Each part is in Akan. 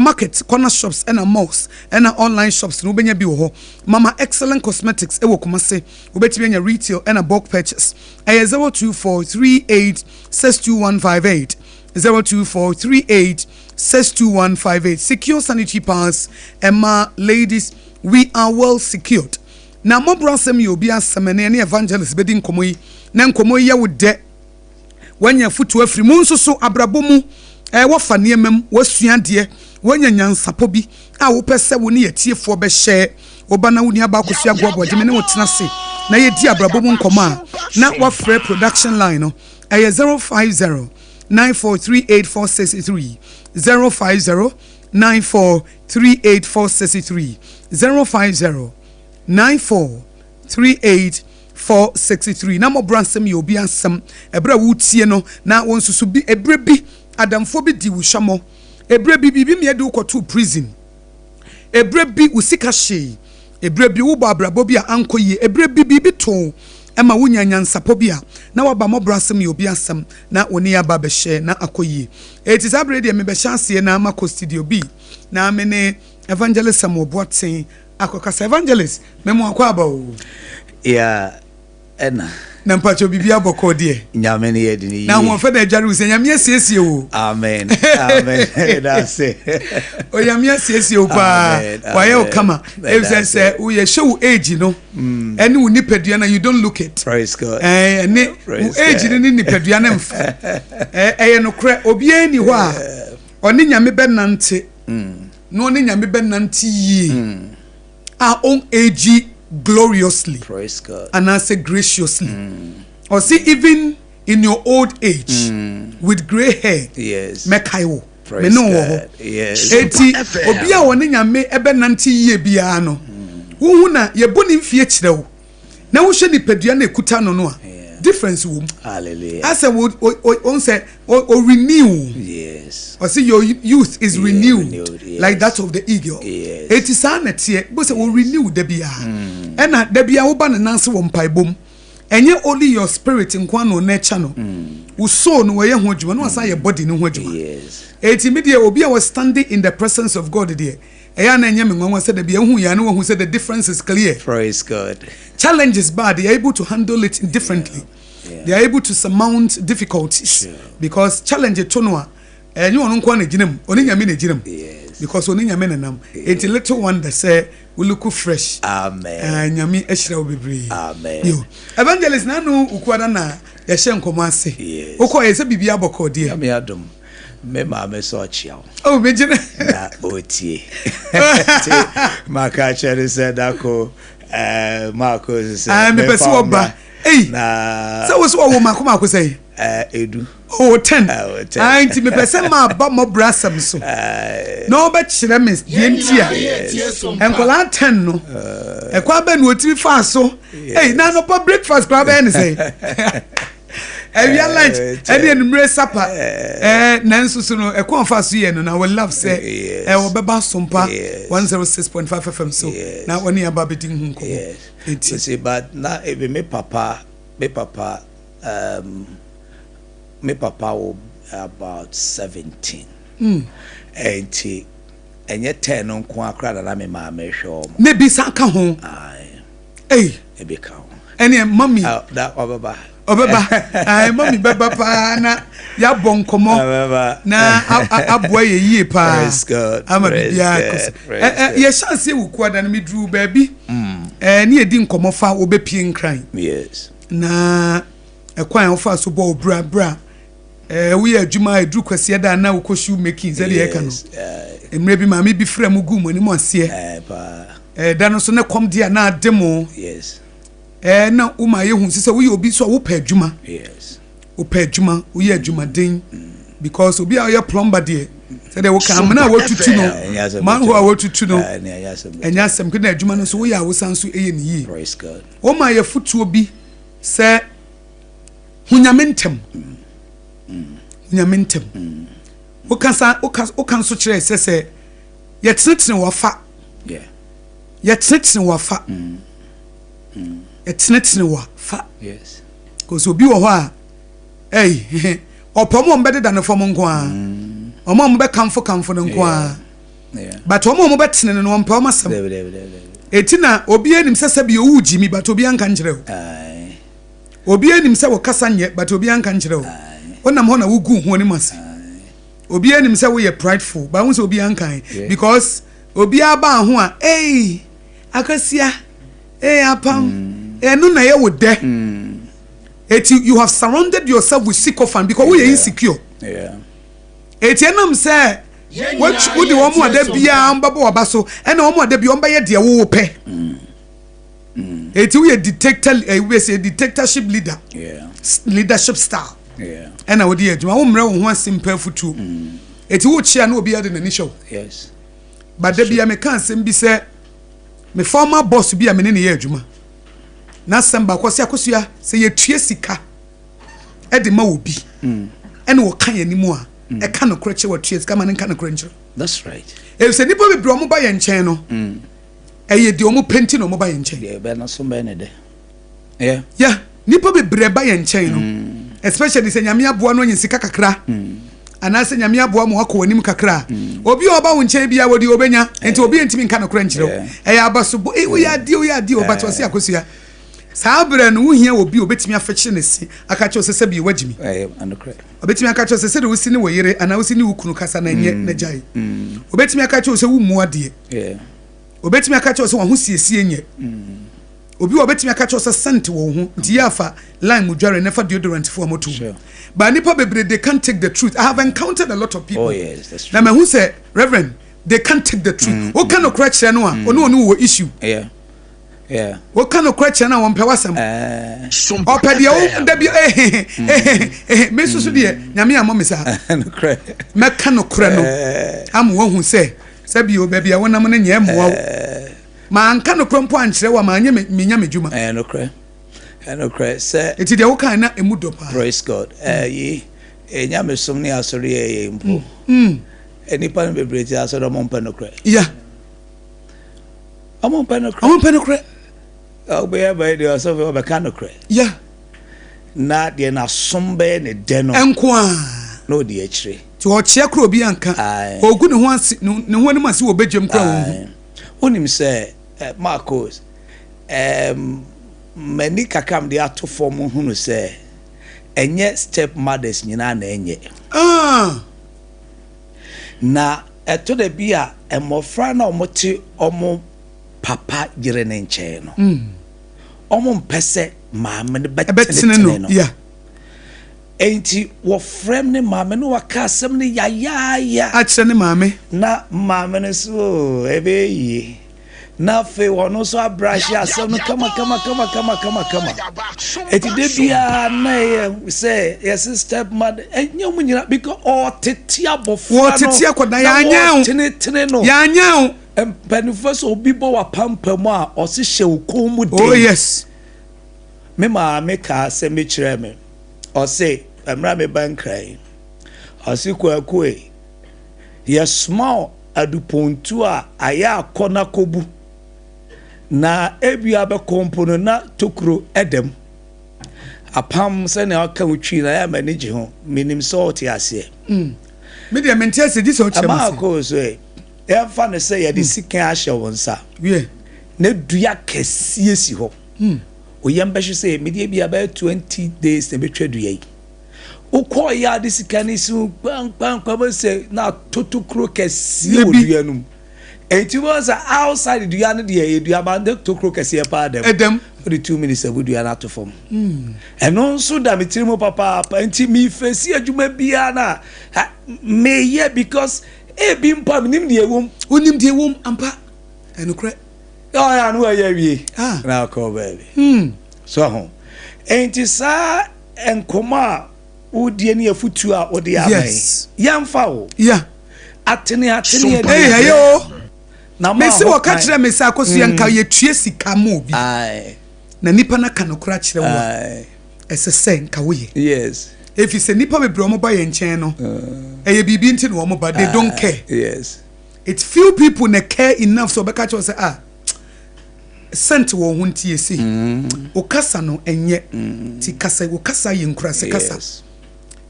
market, corner shops, and a malls, and online shops. No benya bi wo. Mama Excellent Cosmetics. Ewo kumase. Ubeti benya retail and a bulk purchase. 0243862158. 0243862158. Secure sanitary pass. Emma ladies, we are well secured. Na M瘡BORṟ ASEM yo bi asemene ne evangelist bedin komoyi. Na nkomoyi ya wo de. Wanya futu afri mu nso so abrabomu wofa niemam wasuade wanya nyansapo bi a wo pese wo ne yetiefo be hye oba na wo ni aba akosua goabogye me ne wo tena se na ye di abrabomu nkoma a na wa free production line no 050 94384663 050 94384663 050 94384663 na M瘡BORṟ ASEM yo bi asem ebra wutie no na wonsusu bi ebre bi adamfo bi di wuhwamo ebre bi bibi me de ukoto prison ebre bi usika hye ebre bi wo ba abrabo bi ankoye ebre bi bibi to ema wunya nyansapo bi a na waba M瘡BORṟ ASEM yo bi asem na oni aba be hye na akoye eti sabre de me be chance na ma ko studio bi na me ne evangelist M瘡BORṟ akokasa evangelist memo akwa aba o ya ena na mpacho bibia boko de nyame ne yedini na ho fa da adware se nyame asiesie o amen amen that's it o nyame asiesie o pa waye o kama e say we ye show age no ene wo nipadua na you don't look it praise God ne age ni nipadua na mfa ye no kre obi ani ho a oni nyame benante no oni nyame benante yi our own age gloriously. Praise God. And I say graciously. Or see, even in your old age, with grey hair, yes. Mekaiwo. Praise God. Yes. Eti, obia wone nyame ebe nanti ye bia no. Wo na ye boni mfie kire wo. Na wo hwe ni padua na ekuta no no a. Difference wo. Hallelujah. I say on say or renew. Yes. Or see your youth is renewed yes. like that of the eagle. Yes. It is an etie, but say we renew the bia. And the bia wo ba na nanse wo mpaibom. Enye only your spirit in kwa no nature no. Wo soul no ye ho adwuma no asa your body no ho adwuma. Yes. Eti me de obi a was standing in the presence of God there. Eya na enye me nwanwa say the bia hu ya no hu say the difference is clear. Praise God. Challenges bad, they are able to handle it differently. Yeah. They are able to surmount difficulties because challenge to no and you won't want to ginum, only a minute ginum. Yes. Because only a minute it's a little one that say we look fresh. Amen. And yami eshra will be brave. Amen. You evangelist nanu ukwadana yashen komase. Yes. Oko yese bibia boko dear. Yami adum. Me mama so chiao. Oh, imagine. Na otie. Maka chere said ako Marco said me pesi oba. Hey. Na so was what woman come say? Edu. Oh, 10. I inti me pese ma ba M瘡BORṟ ASEM so. No be chire me dientia. Enkola 10 no. Ekwa be no otimi fa so. Hey, na no breakfast kwa be ni say. Every lunch, any enumere supper. Nanso so no ekwa fa so ye no na we love say we beba SOMPA 106.5 FM so. Na oni aba bedin hu nko. Yes. See, but na e be me papa my papa was about 17. And he and yet 10 on Quacra na me mama show. Maybe Saka home. Aye. Hey, a big cow. And your mummy. That Obaba. I mommy baba na ya bon komo na ABOAGYE ye pa. Praise God. I'm a bia. Ye chance wo kwada na me dru baabi. Na edi nkomo fa wo be pie nkran. Yes. Na ekwan wo fa so bo bra. We adwuma edru kwase da na wo shoe making ze de eka no. Emre bi ma me bi fra mu gu mo ni mo ase. Pa. Da no so na kom dia na ademo. Yes. Na uma ye hu se we obi so wo pa adwuma. Yes. Wo pa adwuma, wo ye adwuma den because obi a ye plumber there. Say they wo kan na wo tutu no. Man who a wo tutu no. Enya asem kena adwuma no so wo ya wo san so eye ni yi. Praise God. Wo ma ye futu obi se hunyamentem. Hunyamentem. Wo kan so kire se ye tsetene wo fa. Yeah. Ye tsetene wo fa. Etsetene wo fa. Yes. Cause obi wo ho a hey opomo mbede da ne fom nko a omo mbe kamfo no nko a but omo betene no ompa omasam etina obi anim sese bi owu jimi but obi anka nkyerɛ wo obi anim se wo kasa nye but obi anka nkyerɛ wo onam ho na wugu ho ni mase obi anim se wo ye prideful but wo se obi anka because obi aba ho a akasia apam enu na ye wo de you have surrounded yourself with sycophant because we are insecure enam say what the woman ade bia mbabo oba so and the woman ade bia omba ye de wo pe we a detector we say detectorship leader leadership style and we dey adwuma wo mre wo ho simple futu wo chia na obi ade na ni show but de bia me kan sem bi say me former boss bia me ne ye adwuma na samba kwose AKOSUA say ye tue sika e de ma obi and wo kan yanimu a e ka no kroche wo tue sika ma ne kan no kroche. That's right. E say nipa be bro mo ba ye nchen no e ye de omo penti no mo ba ye nchen be na so be ne de nipa be bre ba ye nchen no especially say nyame aboa no yin sika kakra ana say nyame aboa mo akọ wanim kakra obi oba wo nchen bia wodi obenya enti obi entimi nka no kroche e ya abaso wo ya di oba to say AKOSUA Sabre no hia obi obetimi afeche ne si akache osese bi wagimi anokre obetimi akache osese de wosi ne woyere ana wosi ne wukunu kasa na nye na jai obetimi akache osese wu muade obetimi akache osese wo ho siesie nye obi obetimi akache osese sente wo ho nti yafa line mudware never deodorant for moto but nipa bebre they can't take the truth. I have encountered a lot of people. That's true. Na me who say reverend they can't take the truth o kan no correct no a ono wo issue what kind of question na won pe wasam o pe de o da bi me susu de nyame amome sa me kan no kra no am wo hu se bi o ba bia wonam na nya moa ma an kan no kra mpo an kire wa ma nya me nya medjuma no kra se eti de wo kan na emudo pa. Praise God. Ye nya me som ne asori ye mpo eni pa no bebre ti asori mo mpa no kra amon pa no kra Obe by the yourself of a canocre. Na de na sombe ne deno. Enkoa. No de echre. To o chia kro bi anka. Ogu ne ho ansi ne ho anim ansi wo bedwem kra wo. Onim say Marcos many kakam de ato form hunu say enye step mothers nyina na enye. Na eto de bia emofra na omoti omo papa jire ne nche no omo mpese maame ne betene no enti wo frem ne maame no waka asem ne ya a kire ne maame na maame ne so ebe yi na fe wono so abrashi asem no kama eti de bia na say yes step mother enye mu nyina because o tetia bofra no wo tetia koda ya nya Penifes obi bo wa pampamu a osi hye ukomu de. Oh yes. Me ma me ka se me kire me. Osi emra me bankrai. Osi kwakue. Ye small adupontu a aya akona kobu. Na ebia be kompono na tokuro edem. Apam se na aka utwi na ya manage ho. Minim salt ase. Me de mentia se dis o chema. AKOSUA Efa ne say ye de sikan ahye wonsa. Na dua kese si ho. Oyem be say me de bia ba 20 days na betwa dua yi. Ukọ ya de sikan isu kpan ba say na totokro kese odua num. Enti was outside dua no de dua ba de totokro kese pa dem. Edem for the 2 minutes abu dua na to form. Eno nso da metirimo papa enti mi fesi adwuma bia na me ye because ebi mpa nim de ewom onim de ewom ampa enokre ya no ya wie na ko baby so ho enti sa enkoma udie ne afutu a ode abai yamfa wo atene e yo na me se wo ka kire me se AKOSUA nka ye tue sika mo bi na nipa na kanokra kire wo esese nka wo ye yes. If you say nipa be bro mo ba ye nchen no e bibi nti no mo ba they don't care. Yes. It's few people na care enough so be catch us say sent wo ho ntie si o kasa no enye ti kasa wo kasa ye nkura se kasa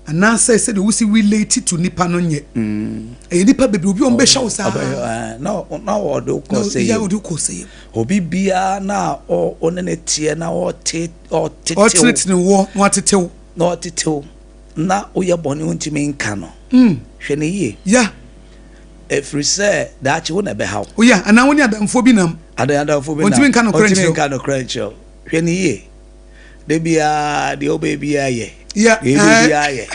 and now say the wusi related to nipa no nye nipa bebre obi on be sha wo sa no o do ko say ya o do ko say obi bia na o ne tie na o tete ne wo no atetew na o ye bone untimi nka no hwe ne ye ya every say that you na be how o ya ana woni adamfo bi nam adamfo bi nam untimi nka no crunch hwe ne ye de bia de obebia ye yeah bia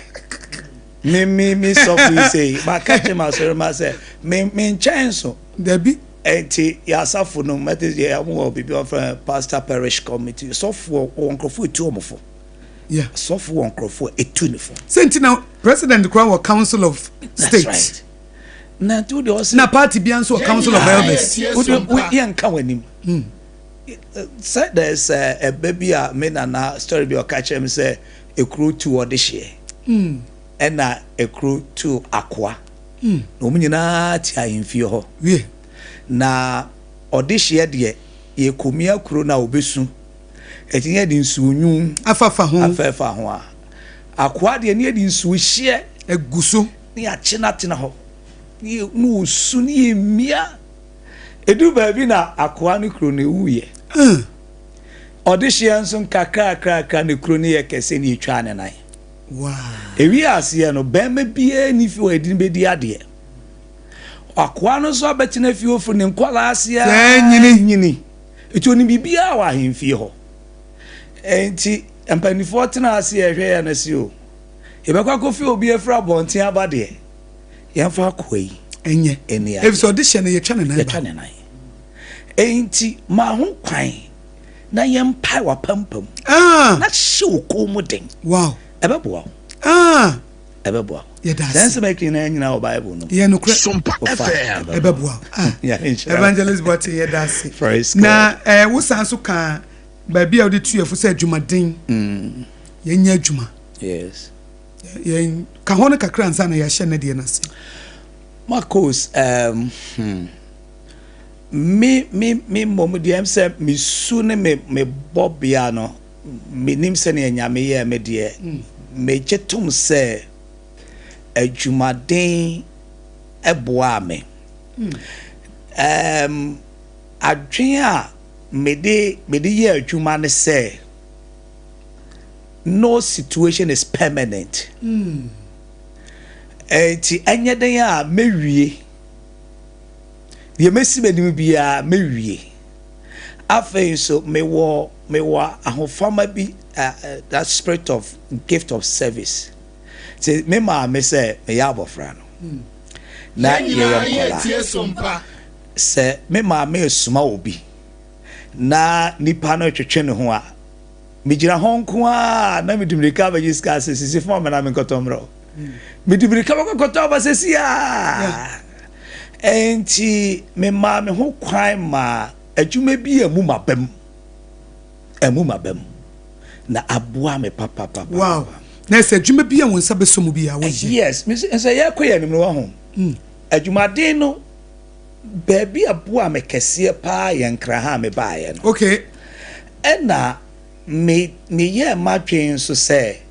ye me so we say ba catch my sorry ma say me chance there be enti ya safo no method ya mo bibi of pastor parish committee so for onkrofo etu omofo yeah so for onkrofo etu ne fo senti now president crown council of state right. Na do the also na party bi anso council of elders we yanka wanim say there's a baby a me na story bi o catch him say ekru to audition ena ekru to akwa no munyina ti ahemfie ho we na audition de ye komia kuro na obesu etinye di nsuunyu afafa ho a akwa de ne di nsu hie eguso ni achina tena ho ni no su ni emia edu ba bi na akwa ni kuro ne wuye audition nso kakra ne kuro ne ye kese ni etwa ne nan wow ewi ase no bema bia ni fi o edin be di ade akwa no so betina fi ofu ne nkwala ase ya nyini etu oni bibia wa hemfie ho enti empanifo tena ase ehwe ya na si o ebekwa kofi obi efra bonten abade yemfa akoi enye enia efi audition ye twa ne nan enti ma ho kwan na yempa wa pampam na hye ko mu den wow ebeboa ebeboa ye da sense making na nyina o bible no ye no kre SOMPA FM ebeboa evangelist but ye da se na wo san so kan ba bia odi tuefo se adwumaden ye nya adwuma yes ye ka hono kakra nsa na ye hye ne de na se Marcos me mom de say me su ne me bobia no me nim se ne nyame ye me de me chetum se adwumaden eboa me adwen a me de ye adwuma ne se no situation is permanent enti anya den a mewie de mesi benim bia mewie afei so me wo ahofama bi that spirit of gift of service say me ma me say me ya bofra no na ye SOMPA say me ma me suma obi na nipa no twetwe ne ho a me gira honko a na me dimrika ba jiska sisi fo me na me kotomro me dimrika ba kotomba sisi a enti me ma me ho kwan ma adwuma bi emu mabam na aboa me papa wow na se adwuma bi a won sa besom bi a wo yes me say ye koye nim no ho adwumaden no baby aboa me kese pa ye nkra ha me baaye no okay ena me ye matwen so say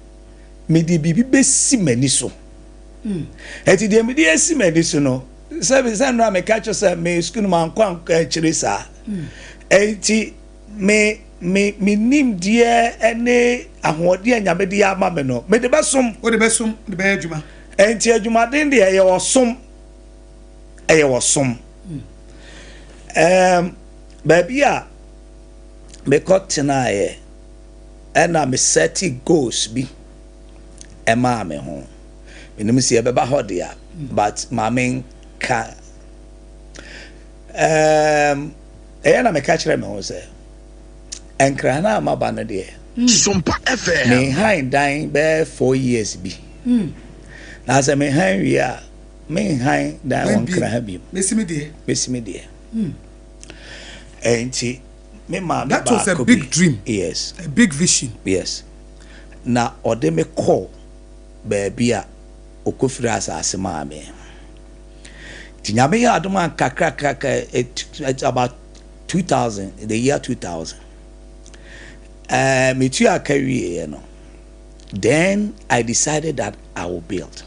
me di bibi besi mani so eti de me di esi mani so no service and me catch say me school man kwan kire sa enti me nim die ene ahode anyame de ama me no me de besom o de besom de be adwuma enti adwuma den de ye wosom baby a me got na ye ena me set goals bi ema me ho me nim se e beba hode a but ma men ka na me catch me ho say enkra na ma ba no de SOMPA FM me high dying be 4 years bi na say me high wi a me high da won kra bi mesimi de enti me ma that was a big dream yes a big vision yes na ode me call baby a okofiri asase ma me tinyame ya adoma kakra it's about 2000 the year 2000 me tu akawie no Then I decided that I will build.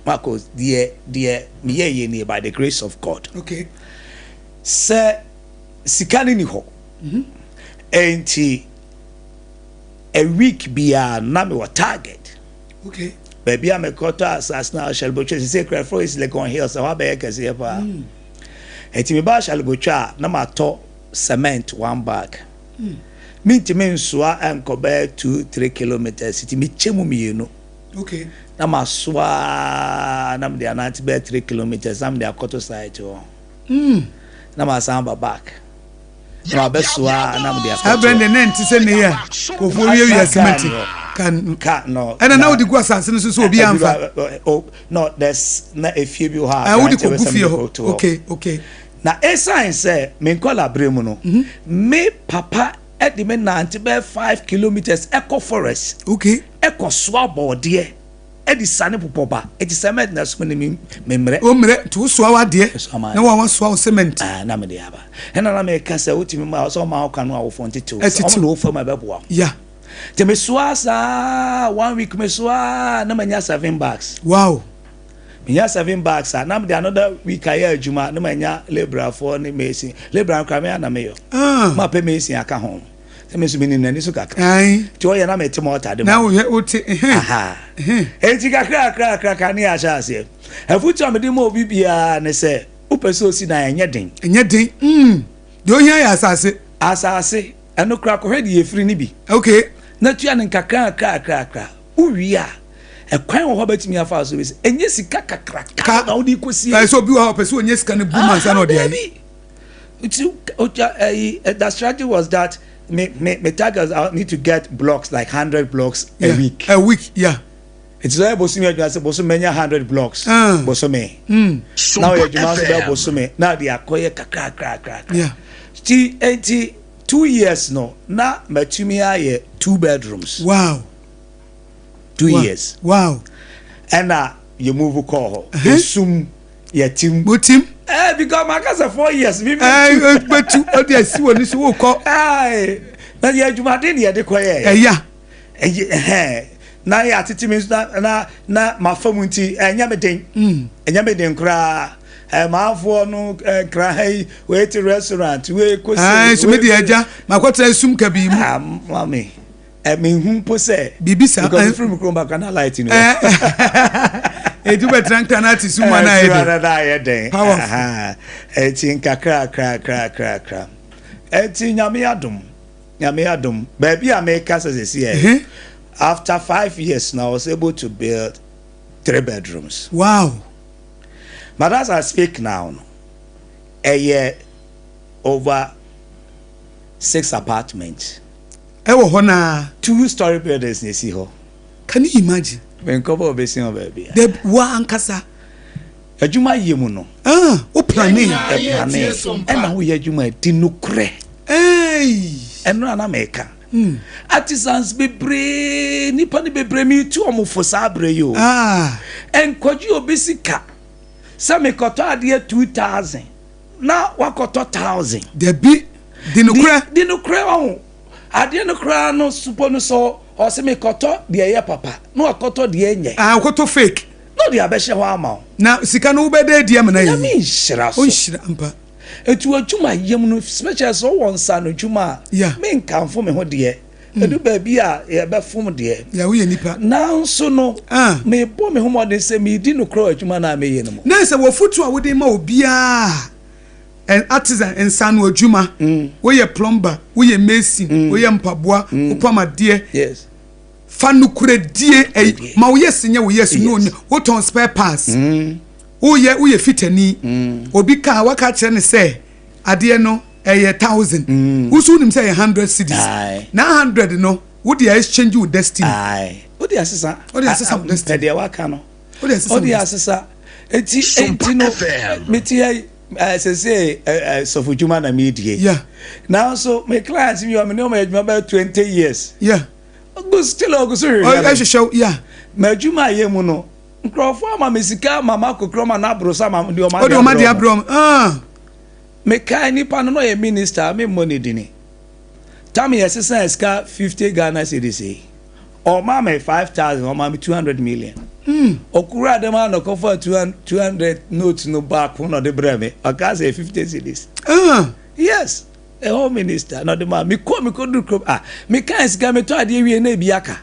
Marcos, dear, me by the grace of God. Okay. Sir, sikani ni ho. Enti a week bia na me wa target. Okay. Baby, I'm a quarter as now shall be chosen. Say, cry for is like on hills. So, I beg as here. Eti me ba shall go cha na ma to cement 1 bag. Minti me nsua enkobe 2-3 kilometers. Iti me chemu mi no. Okay. Na ma swa na me dey anati be 3 kilometers. Na me dey akoto side o. Na ma samba back. Na be swa na me dey akoto. Abrande nenti se ne ya. Ko fo wi cement. Can no. And now the go asase no so obi amfa. Oh no, there's not a few you have. I would go feel. Okay. Na a sign say me call abremu no. Me papa at the men 5 kilometers eco forest. Okay. Eco swabo dear. Edi sane popoba. Eti cement na so me memre. O mre to so awa de. Na wa so cement. Ah na me de aba. E na me ka say utimi ma so ma ka no awofon tete. O no fo ma beboa. Yeah. Te me swasa 1 week me swa na manya 7 bags. Wow. Menya 7 bags na me de another week aye adwuma na manya labor for ni mesi. Labor kra me na me yo. Ma pe mesi aka ho. Te me so bi ni nani so kakra. Ai. Ti o ye na me te mo ta de. Na o te aha. Enti kakra ka ni asha ase. Afutu amede mo obi bia ne se upeso si na enye den. Enye den. De o hia ya asase. Eno kra ko hwede ye firi ni bi. Okay. Na tua ne kakra uwi a ekwan wo betimi afa so be enye sika kakra na odi kosi so bi wo person onye sika ne boom ansa na odi ayi the strategy was that me targets I need to get blocks like 100 blocks a week. Yeah. It's so able to say boso menya 100 blocks boso me now you just be boso me now they akoye kakra yeah ti 2 years no na matumi aye 2 bedrooms. Wow. 2 years. Wow. And you move call sum your team. Because my cousin 4 years. But you oh see what this will call. Aye. Na ya juma den ya de koye. Yeah. Na ya titi means na mafamunti enya me den kra. Ma for no cry wait restaurant we ko say so me dey aja makwatra sum ka bi mu mami me hu po say bibisa because from Chroma kana light you know e du betranka na ti sum na e den aha e tin kakra e tin nyame adom baby America says here after 5 years now I was able to build 3 bedrooms. Wow. But as I speak now, a year over 6 apartments. 2-story buildings you see. Can you imagine? When couple of baby. The one kasa. Ajuma yemuno. O planning. And now we ajuma dinukre. Hey. And no America. Artisans be brave. Nipa ni be brave. Me too omo for sabre yo. And kwaji obesika. Some koto ade 2,000 na wakoto 1,000 de bi dinukre on ade no kra no supo no so o se me koto de ye papa no wakoto de enye wakoto fake no de abehye ho ama na sika no ubede de am na yi mi nshira so nshira ampa etu adwuma yem no special so won sa no dwuma me nkanfo me ho de edu ba bi a ye be fom de ya we nipa na so no me bo me homo de se me di no kro adwuma na me ye no mo na se wo futu a wo de ma obia an artisan ensano adwuma we ye plumber we ye mason we ye mpaboa upama de yes fanu kure die ma wo yes nya wo yes no wo ton spare parts wo ye fitani obi ka waka kire ne se ade no 1,000 usu nim say 100 cedis na 100 no wo dey exchange with destiny wo dey asesa destiny dey waka no wo dey asesa enti no meti say so for juma na media yeah now so my clients me no my about 20 years yeah still August I show yeah my juma yemu no nkrofo ama mesika mama kokroma na brosa mama de o ma de abrom me kai ni pa no ye minister me money dini tam ye sesa eska 50 Ghana cedis or mama 5,000 or mama 200 million. Okura the man no for 200 notes no back one of the breme. I can say 50 cities. Yes, a home minister, not the man. Me could do crop. Me can't scam me to idea we ne biaka.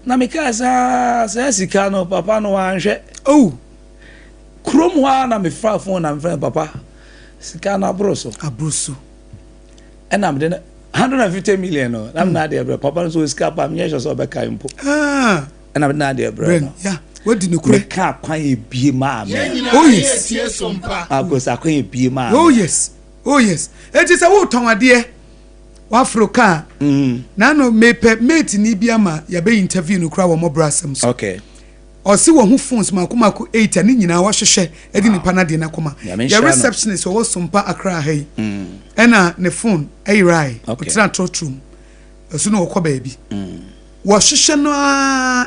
Na me can't say Sikano, papa no one. Oh, Chrome one, I'm a far phone and friend, papa. Sikana Abruso. And I'm then 150 million. No, I'm not there, bro. Papa so escape. I'm yes, so back impo. And I'm not there, bro. Yeah. What did you call it? Can't quite be my man. Oh yes, because I can't be my. Oh yes, oh yes. It is a wood on my dear. Wafroka. Nano mate ni biama ya be interview no crowd MgsmåBORṟ ASEM. Okay. Or see one who phones Makumako 8 and in our share, Edin Panadi Nakoma. Your receptionist was SOMPA Accra Hay. Ena ne phone, a rai, it's not true. As soon as baby. Was Shishano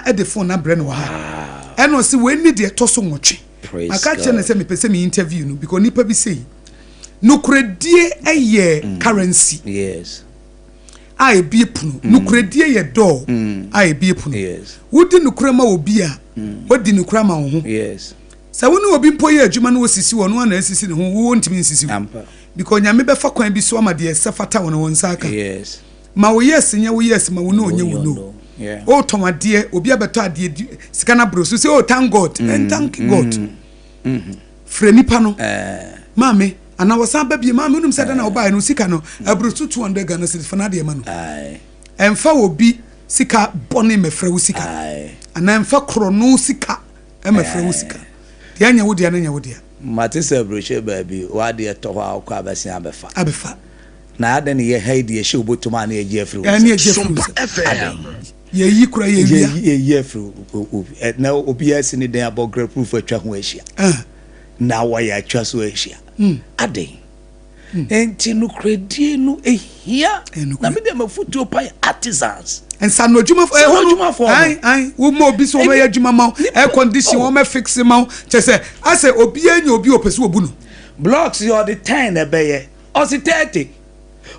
at the phone, a brand. And was the way media toss so much. I can't tell me interview because Nipa be say no credit a year currency. Yes. I be a puno, no credit a door. I be a puno. Yes. Wouldn't no crema or beer? What did no crema? Yes. So when we be poor, German was sissy on one SC who won't mean sissy. Because you may be for coin be so my dear Safata on one saka. Yes. Ma yes, and yes, ma no, you know. Yeah. Oh, Toma dear, Obia better dear Scana Bros. You say, oh, thank God, and thank God. Frenny Pano, Mammy. And I was a baby, Mamma said, and I'll buy no Sicano, a Bruce 200 gunners for Nadia Manu. And for will be Sika Bonnie Mefreusica. And I'm for Chrono Sika, and Mefreusica. The Anya would dear, Anya would dear. Matissa Bruce, baby, why dear Toha Cabas Abefa. Now then, ye hate the show but to money a year through. And ye FM. Ye cry a year through. Now, OBS in the day about great proof for Chahuasia. Now, why I trust Asia. Ade. Enti no credit no here. Na me dem foot pay artisans. And san no juma for ai wo mo bi so me juma ma air condition wo me fix ma che say I say obi anya obi opese obu no. Blocks you the 10 e be ye. O si 30.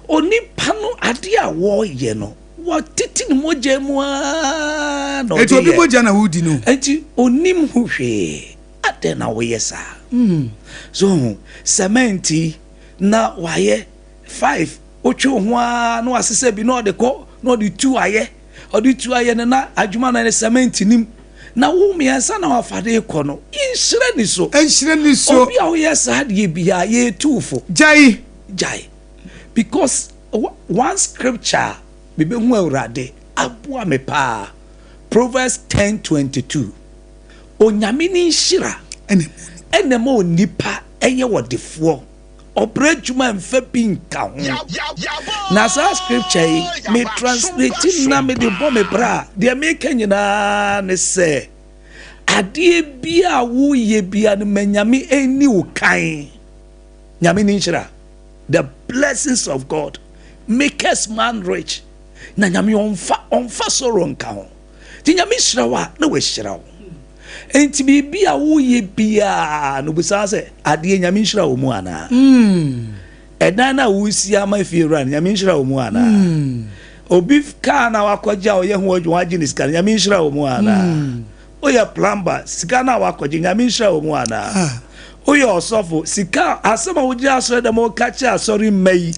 Oni pano ade a wo ye no. Wo titi no moje mu a no. Eti obi moja na wudi no. Enti onim hu hwe. Ade na wo ye sa. So cementi na waye 5 ocho ho no asese bi no de ko no de 2 aye o de 2 aye na adwuma na cementi nim na wo miensa na wafade ko no inhire ni so obi a wo yes hade bia ye tufo jai because one scripture be hu awurade aboa me pa Proverbs 10:22 onyame ni nhira enemo nipa eye wodefo obredwuma mfa pinka ho na sa scripture me translate na me de bo me bra de me kanyina ne se ade bia wo ye bia ne manyame eni wo kan nyame ni nchira the blessings of God makes man rich na nyame onfa sorrow nka ho ti nyame hira wa na we hira wo enti bibia wo ye bia no busa se ade nyame hira wo mu ana eda na wo si ama fiewra nyame hira wo mu ana obi ka na wakogya o ye ho adwo agi ni sika nyame hira wo mu ana oya plumber sika na wakogya nyame hira wo mu ana oya osofo sika asema wo gya asore dem o ka cha asore mai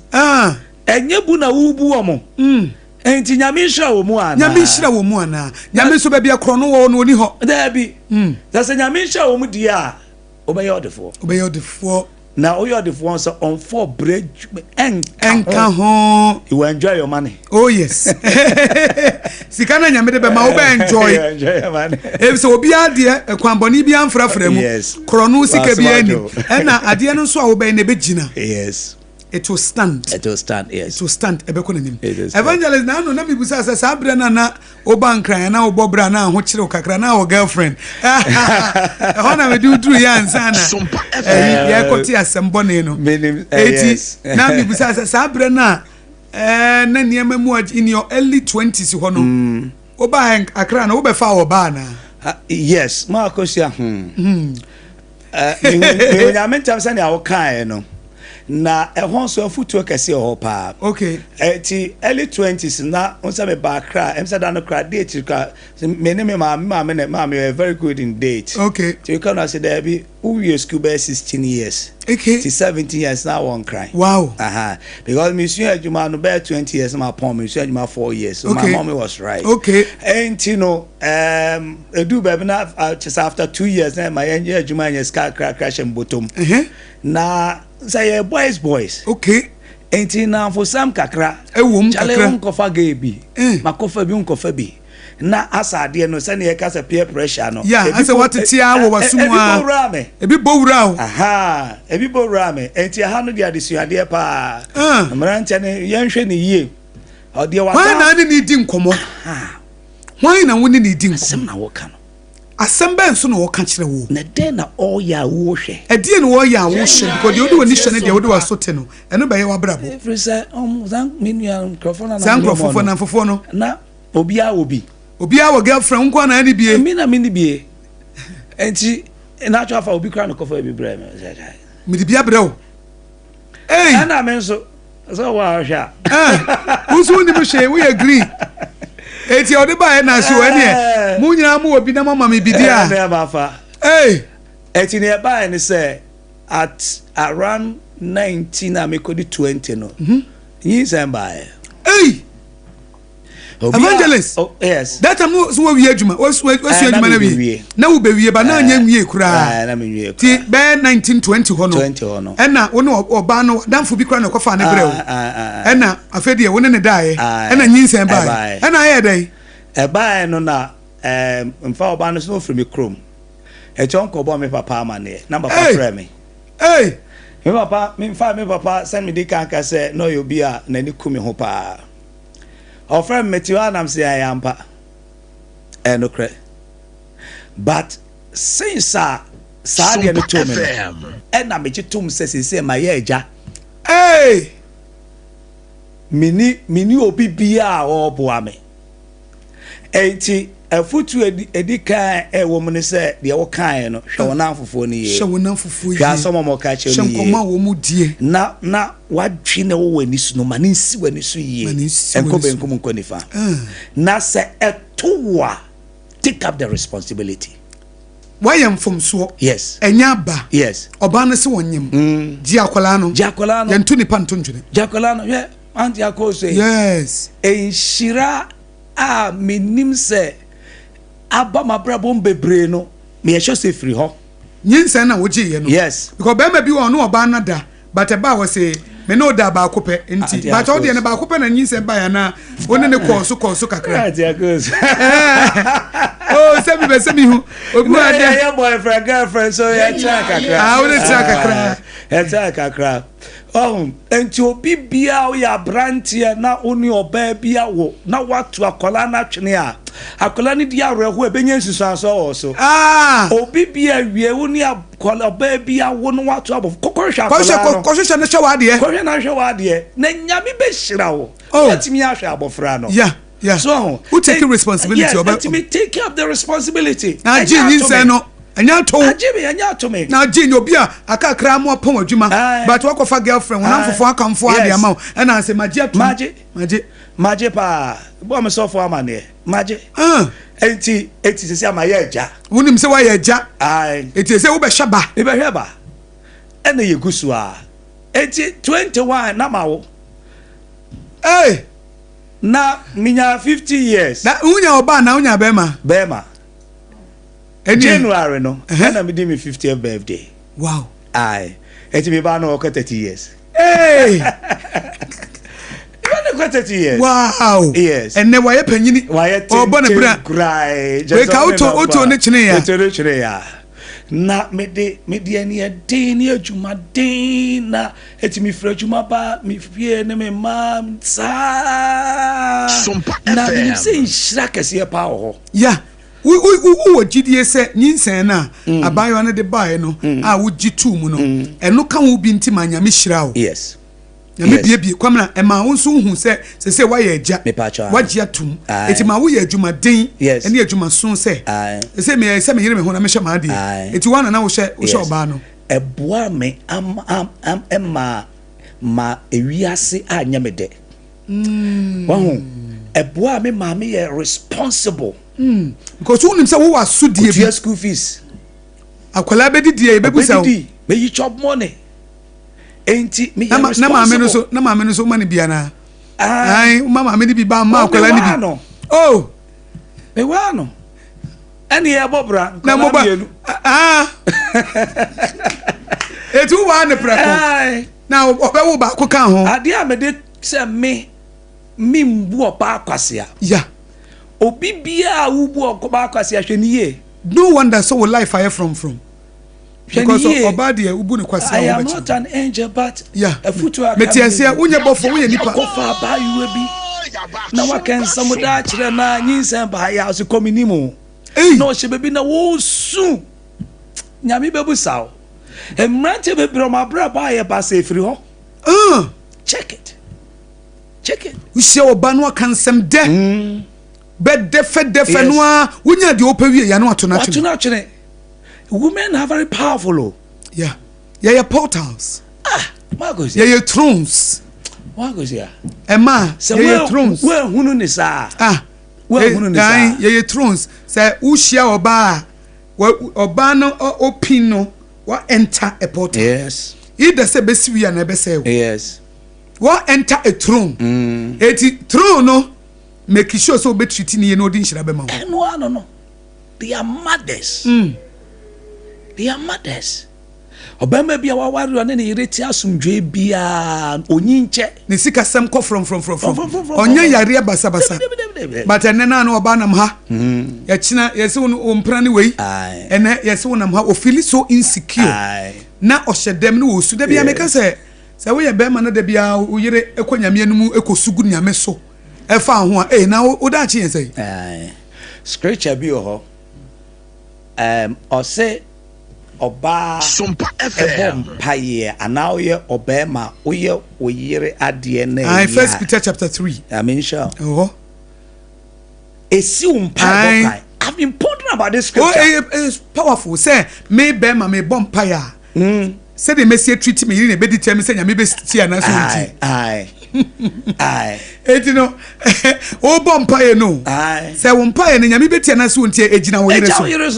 enye bu na wo bu omo enti nyame hira wo mu ana nyame hira wo mu ana nyame so ba bia kro no wo no ni ho da bi da se nyame hira wo mu dia obey odefo na oyodefo so on for bread enka ho you enjoy your money oh yes sikana nyame de be ma wo enjoy money e so obi ade kwanboni bi amfrafra mu kro no sika bi ani na ade no so a wo be na be gina yes. It will stand. Yes. It will stand. Evangelist na no na mi busa sa abre na oba nkran na obobra na ho kire kakra na o girlfriend. Ho na me do ya nsa na. Ya koti asembo ne no. Yes. Na mi busa sa abre na na niema mu in your early 20s ho no. Oba akra na obefa oba na. Yes, ma akosia. Me nyame tam sa ne awokan no. na ehon so afutu kese ho pa okay ti early 20s na onsa me ba kra emsa da no kra date kra me ne me ma me very good in date okay so you can say there be who you school by 16 years okay to 17 years now one cry wow because me sure Juma no be 20 years my pom me sure Juma 4 years so okay. my mom was right okay and you know do baby na just after 2 years na my engineer Juma nya ska crash and bottom na say boys okay enti na for some kakra ewom kakra chale unkofa gebi makofa bi unkofa bi na asade no se na ye ka se peer pressure no yeah ase watetia wo wasumwa ebi bowura o ebi bowura me enti ha no dia desuade pa mrantia ne yenhwe ne yie ode wa why na ni di nkomo why na woni ni di nkomo asem na wo ka no asem ben so na wo ka kire wo na den na all ya wo hwe edie no wo ya wo hwe because de woni hwe ne de wodi wasote no eno be ye wabrabo every say zan menu microphone na zan microphone no na obi a wo girlfriend nko na ni bie mi na bie enti na atwa fa obi kra no kofa bi bra me de bia bra wo ana men so wa hwa usu ni me hwe we agree eti odi ba na so ene mu nyina mu obi na mama me bidia na ba fa eti ne ba ni say at around 19 na me kodi 20 no yin san ba evangelist oh yes that time so we adwuma wasu adwuma na we na wo be wie ba na anya nwie kura na me nwie ti be 1920 ho no 20 ho no ena wo no oba no danfo bi kura na kofa na brew ena afedi e wo ne dae ena nyinsen ba ena aye dai e ba no na mfa oba no so free me krom e chon ko bo me papa ma ne na papa frame me me papa me mfa me papa send me dey kan ka say no you be a na ni kumi ho pa our friend Metiwa nam say I am pa no cre but since Sadia no to me and na me chitum say my eja mini obi bia o boa me enti afutu edika wo mu ne se de wo kan no hwe wona afofo ni ye hwe wona afofo ye ya somo mo ka che ni ye hwe wo mu die na wadwi ne wo wani su no ma ne nsi wani su ye enko benkum nko nifa na se etowa take up the responsibility why am from so yes enya ba yes oba no se wonyem ji akola no yentu ni panto ndwene ji akola no ye anti AKOSUA yes enshira a menim se aba mabrabo mbebre no me ye se free ho nyinsa na woje ye no yes because be ma bi won no oba na da but eba wo se me no da ba kope enti but all de na ba kope na nyinsa ba ya na woni ne koso kakra anti AKOSUA oh se bi be se mi hu ogu ade ya boyfriend girlfriend so ya cha kakra woni cha kakra ya cha kakra enti obi bia o ya brantie na oni oba bia wo na watu akola na twene a akola ni dia reho ebenye nsusu aso so obi bia wie oni akola oba bia wo no watu abo kokohwa akola kokohwa na hwa ade kokohwa na hwa ade na nyame be hira wo atimi ahwa abofra no yeah so who take responsibility let me take up the responsibility na ji nyinsa no anya to me na ji obi a akakra mo pon adwuma but wakofa girlfriend wona fofo akamfo ade ama e na se maje pa bo me so fo amane maje enti se amaye eja wonim se wa ye eja enti se wo be hweba e be hweba e na yegusu a enti 21 na mawo na minya 50 years na unya oba na unya bema January no na me di me 50th birthday wow eti me ba no 30 years you no 30 years wow yes and then why panyini obo na bra cry we ka auto ne chine ya na me di ani ade ni adwuma den na eti me fra adwuma ba me fie ne me mam SOMPA na me say nshira kase pa ho wo gidie se nyinsen na abayo na de bae no a wo gitu mu no eno ka wo bi ntima nyame hira wo yes nyame bie kwamna e ma wo nso hu se wa ye agya wagye atum eti ma wo ye adwuma den ene adwuma son se me yire me ho na me hye ma de eti wana na wo hye oba no eboa me am emma ma ewiase anya me de wahu eboa me ma me responsible because who nimsa wo asudie bi school fees akwala bedi die bebusa me yi chop money enti me na ma me no so money bia na ai mama me bi ba ma akwala ni bi oh me wa no ani ya bobra na mo ba etu wa ne preko na obewo ba ko kan ho ade a me de se me mbu opa akwase a yeah obi bia ubu okoba akwase a hwani ye no wonder so life I from because oba de ubu ne kwase I am not an angel but yeah a futu aka metiasia unye bofo unye nipa ko fa ba yuwe bi na wa kan samuda kire na nyinsan ba ya so kominimu no she bebi na wo su nyame bebu saw emrante bebro ma bra ba ye ba se firi ho check it we see oba no kan sem de be defe no a unya de opawie ya no atona atona women are very powerful yeah portals magos yeah thrones magos ya ema yeah thrones we hunu ni sa we hunu ni sa yeah thrones say ushia oba no opino wa enter a portal yes either say besiwi na be say yes wa enter a throne eti throne no make sure so be treat ni no din shira be ma no they are mothers obama bia wa wari ne yireti asumdwe bia onyinche ne sika sem ko from onya yare basa but ene na no oba nam ha ya china yesi won mpra ne wei ene yesi won nam ha o feel so insecure na ohyedem ne wo su da bia meka se we ye be ma no da bia o yire ekonyame anum ekosugu nyame so efa ho a na o da chi yen sei scripture bi ho o say oba SOMPA FM paye anaoye obema oye oyire ade na First Peter chapter 3 I mean sure I've been pondering about this scripture it's powerful say me be ma me bom paye say the mercy treat me in a bed determine say nyame be tia na so eti no o bom paye no say won paye na nyame be tia na so ntia ejina wo yire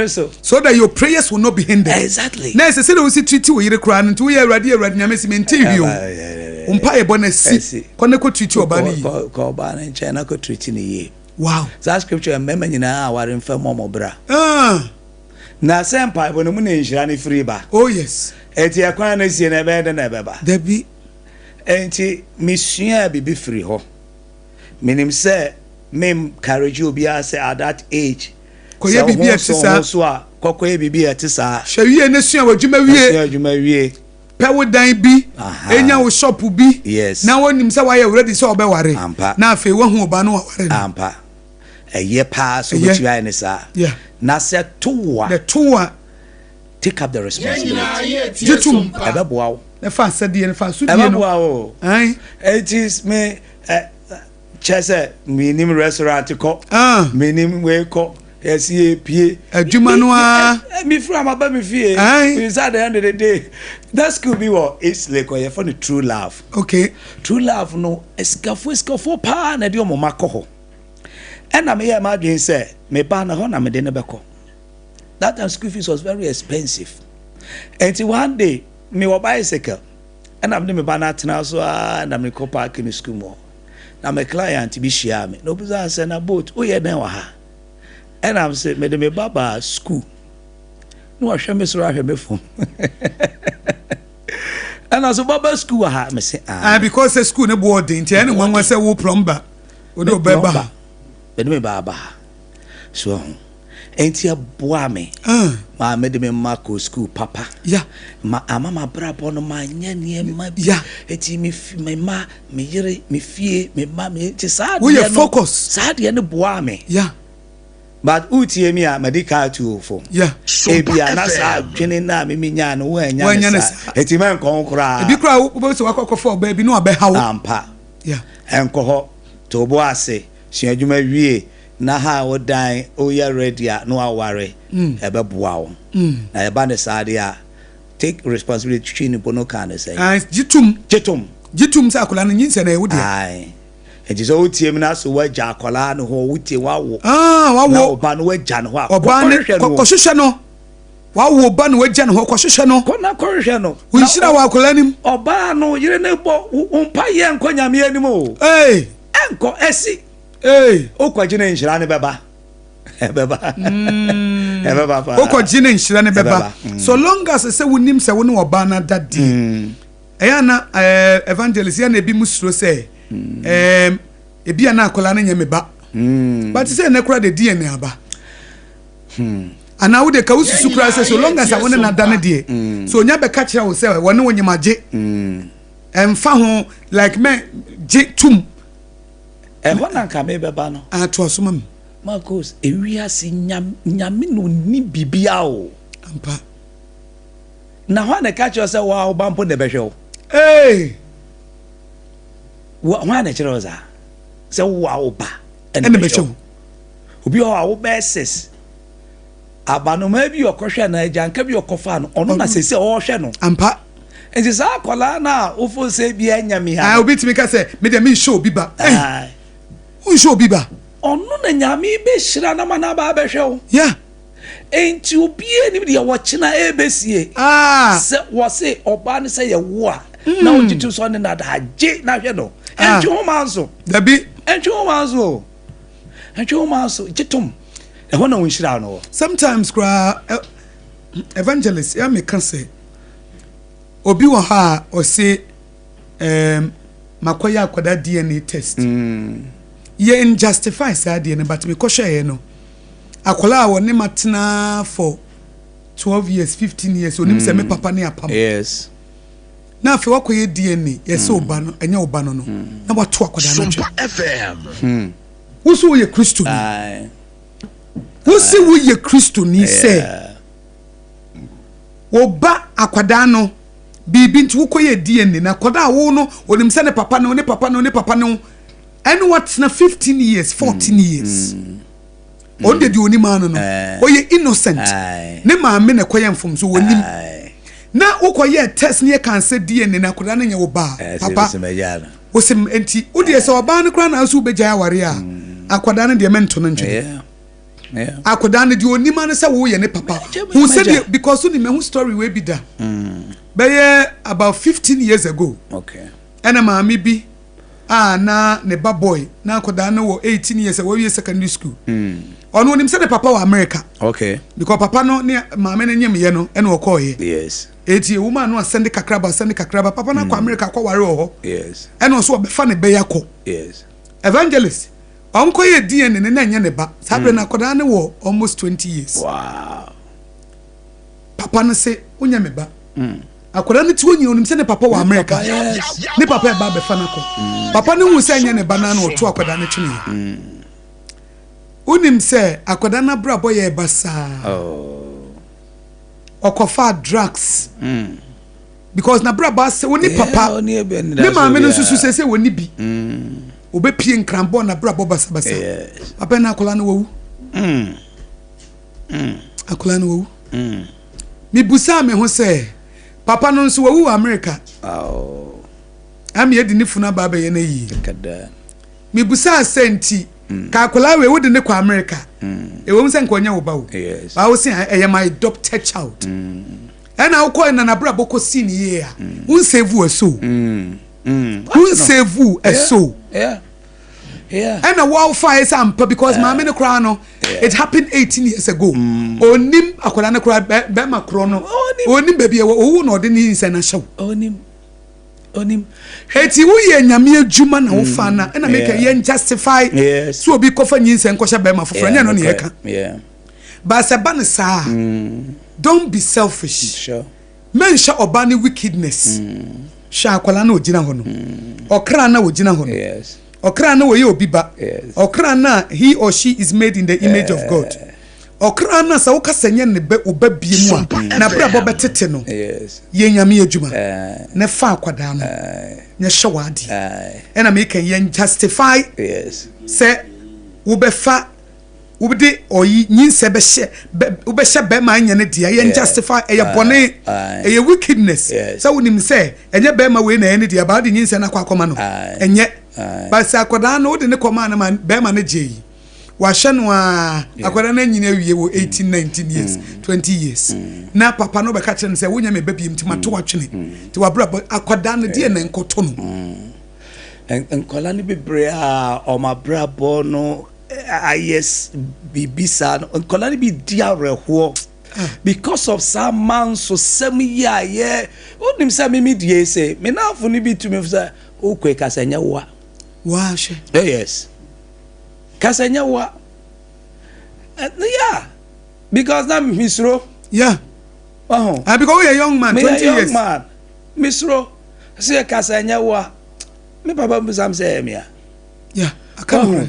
so so that your prayers will not be hindered. Exactly. Now, say we see treaty we cry and 2 year ready nyame si maintain you. Umpa e bonesi. Kone ko treaty obani. Ko ba na China ko treaty ni ye. Wow. That scripture mema nyina aware mfa M궈BORṟ. Na SOMPA bo no mu na nhira ni free ba. Oh yes. Eti akwan na sie na be de na be ba. Debi Enti misua bibi free ho. Minim say mem courage obi say at that age. Koye bibi etisa so a kokoye bibi etisa hwewie ne sua wadwuma wie pe wo dan bi enya wo shop bi na wonim se wa ye ready so obeware na afi wo hu oba no ware ampa eye pa so bitu ai ne sa na se towa the towa take up the responsibility jitum ebeboa ne fa sade ne fa so die no ai it is me chese minim restaurant ko minim we ko yes ye pie adwuma no a me from aba me fie is at the end of the day that could be what it's like or for the true love okay true love no escafo pa na de o mama ko ho and na me hear my dream say me ba na ho na me de ne be ko that time school fees was very expensive and one day me wo bicycle and I'm me ba na tena so and I'm ko park in school mo na me client bi share me no buza say na boat o ye den wa ha. And I'm saying, me baba school. No, I shall miss me phone. And as a baba school, I me say, because the school no boarding, anyone was a wo plumber. O do baba. But me baba. So, ain't you boy me? Ma made me Marco school, papa. Yeah. Ma mama brabo no ma nya ma. Yeah. Eti me ma me yere me fie me ma me ti sad. We focus. Sad ye no boy me. Yeah. But utie me a medical tool for ebia na sa twene na me nya no wo anya na sa eti man kon kra ebi kra wo so akokofo ba bi no abe hawo ampa enko ho to bo ase hia wie na ha wo dan o ya ready a no aware ebe boa wo na eba ne sa de a take responsibility twin bono kan say jitum sa akola no nyinse na e wodi ai enti so wotie mi na so wagya akola no ho wotie wawo wawo oba no wagya no ho oba ne kohwehwe no wawo oba no wagya no ho kohwehwe no kona kohwehwe no unshira wa akola nim oba no yire ne bo umpa ye enko nyame anim o enko esi okwaje ne nshira ne beba beba okwaje ne nshira ne beba so long as say wonim say wo ne oba na dadi eyana evangelist ya na ebi musuro say ebi ana akola na nyame ba but say na kura de DNA aba ana wo de ka ususu kura say so long as I won na dane de so nya be ka kira wo say won ne wonyimaje emfa ho like me je tum hona nka me beba no ato asoma me Marcos ewiase nyame no ni bibia o ampa na hona ka kira say wa obampo de behwe o wa na kira za say wa oba ene behwe obi o ba SS abanoma bi okohwe na ajanka bi okofa no ono na sese o hwe no ampa enti sa akola na ofo se bi anyame ha obi timi ka say me de me show biba un show biba ono na nyame be hira na mana ba behwe o enti obi ani bi de wo kina ebesie se wo se oba ne se ye wo a na o jitu so ne na da je na hwe no enti ho manso dabi enti ho manso jitum e ho na won hira no sometimes cry evangelist ya me kan say obi wo ha o se makoya akoda DNA test ye injustify say DNA but me ko hwe no akola wo ne matena for 12 years 15 years onim se me papa ne apam yes na afi wakoye DNA yes oba no enya oba no na wato akoda no SOMPA FM wusu wo ye Kristo ni wusu wo ye Kristo ni se oba akoda no bibi nti wukoye DNA na akoda wo no onim se ne papa no and what's na 15 years 14 years on the oni man no oye innocent ne maame na koye mfom so wonim na ukoye test ne kan say DNA na koda na nya wo ba papa wosim enti odi ese oba no kra na so begya aware a akoda na de mento no ntwe akoda na de oni man say wo ye ne papa who said because oni me who story we be da be about 15 years ago and maame bi na ne ba boy na akoda na wo 18 years we we secondary school ono nim say the papa wa America because papa no ne maame ne nyem ye no e no okoye eti woman no send kakraba papa na kwa America kwa ware ho e no so obefa ne be yakọ evangelist onkoye DNA ne na nya ne ba sabre na akoda ne wo almost 20 years papa no say onya me ba akoda ne ti onyi onim say ne papa wa America ne papa e ba be fa na ko papa ne hu say nya ne ba na oto akoda ne twene unim say akoda na bra boy e basa okofa drugs because na bra basa woni papa ne maame no susu say woni bi obepie nkrambo na bra basa papa na akola na wo akola na wo mi busa me ho say papa no nso wo America am ye di ni funa ba ye na yi mi busa senti ka akola we wo di ne kwa America e wo nse nkonya wo ba wo ba wo say I am my adopted child and I call na bra boko sin ye a un save so un save so and a wow fire sample because my mini crown it happened 18 years ago onim akola na kra be makro no onim baby e wo no de ni nse na show onim eti wo ye nyame adwuma na wo fa na na make ye justify so obi kofa nyinse nkosha be ma foforo nya no ne yeka ba se ba ne sa don't be selfish men sha obani wickedness sha akola na ogina ho no okra na ogina ho no okra na wo ye obi ba okra na he or she is made in the image of God okra na sa wo kasanye ne be oba bie mu a na bra bo betete no ye nyame adwuma ne fa akwada no ne hwewadi e na make ye justify say wo be fa wobde oyi nyinse be hye be ma anya ne dia ye justify eye bone eye wickedness so wonim say enye be ma we na ene dia ba de nyinse na kwakoma no enye ba se akoda no wode ne koma na be ma na jeyi wa hye no akoda na nyina wie wo 18 19 years 20 years na papa no be ka kire say wonya me ba biem ti mato watwene ti wa bra akoda no die na nkoto no enkola ni bebre o ma brabo no yes bibisa no enkola ni bi dia reho because of some man so some year yeah onim say me die say me na afo ni bi to me say o kwe kasanya wa she yes kasanya wa yeah because na misro yeah because we a young man 20 years man misro say kasanya wa me papa mbusam say me yeah akamu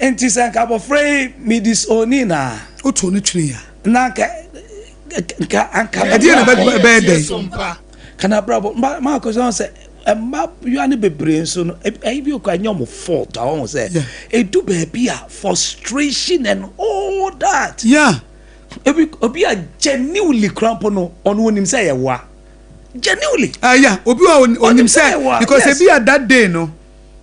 enti san ka bofrey me disowning na o to no twere ya na ka e dey na be dey kana brabo ma ko say ma you ani bebre so no e bi o ka nyom fault I want say e do baby frustration and all that yeah obi a genuinely cramp no on wonim say ye wa genuinely yeah obi onim say because e be at that day no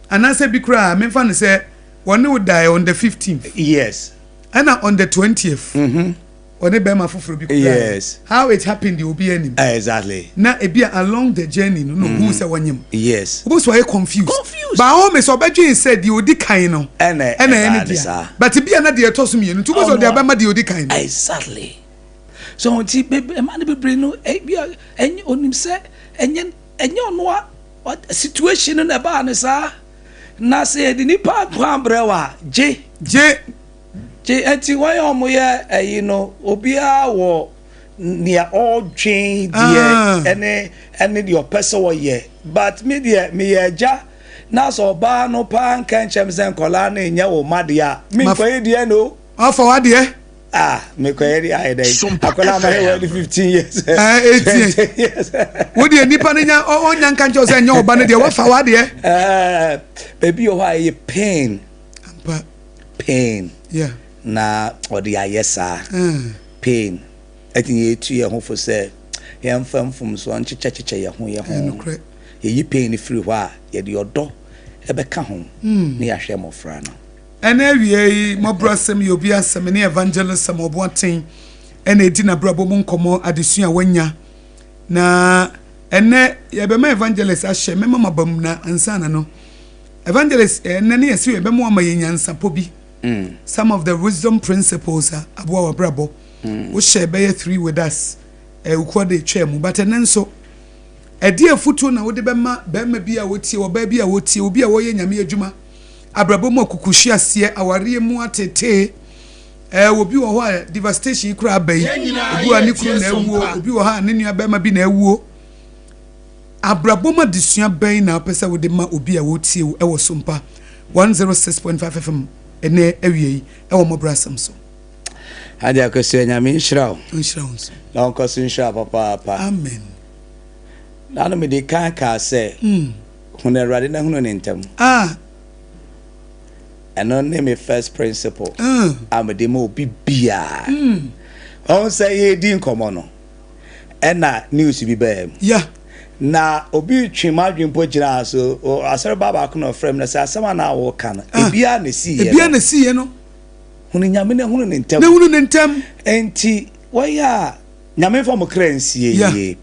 and I say bi kra me fa no say one would die on the 15th yes and on the 20th on the bema fufuro bi kra yes how it happened you be anim exactly na e be along the journey no who say wanyem yes who so confused but how me so bedwen said the odi kan no ene dia but e be na de etosom ye no to so de bema de odi kan no exactly so onti man be brain no e be enye onim say enye ono situation na ba ne sa na say the nipa kwambrewa je enti why omoye you know obia wo near all train there ene the person wo ye but me there me eja na so ba no pan kan chem sen kola na nya wo madia me ko e die no for what there me ko e ai dai akola ma e 15 years 18 years wo die nipa nya onya kan chem sen nya wo ba na there wo fa what there baby o why pain yeah na odi ayesa pain etinye etu ye ho fo say ye mfamfum so nchecheche ye ho ye yi pain free hwa ye de odo ebeka ho na ya hwe mofra no ena wie MgsmåBORƆ ASEM ye obi asem ne evangelist MŁBORƆ ena edi na brabo mu nkomo adesua wanya na ene ye be ma evangelist ahye mema mabam na ansana no evangelist ene ne yesi ye be mo ama ye nyansa pobi some of the wisdom principles aboa brabo we share be 3 with us ukode twemu but enenso edi afutu na wode be ma bi a wotie oba bi a wotie obi a woye nyame adwuma abrabo mu akukuhyi ase aware mu atete obi wo ho a devastation kura abai obi ani kuru na ewuo obi wo ha ne nua be ma bi na ewuo abrabo ma disua ban na pesa wode ma obi a wotie ewo SOMPA 106.5 FM ene awie ewo MŁBORƆ ASEM so hadi AKOSUA nyame nhyira so na onkoso nhyira papa amen na no me de kan ka se hunu awurade na hunu ne ntam eno ne me first principle amede mo bibia on say ye di nkomo no ena news bi ba yeah na obi twema dwempo gira so asere baba ko no frame na say asema na wo kan ebia na si ye no hunu nyame na hunu ne ntam enti waya nyame fo mo kransie ye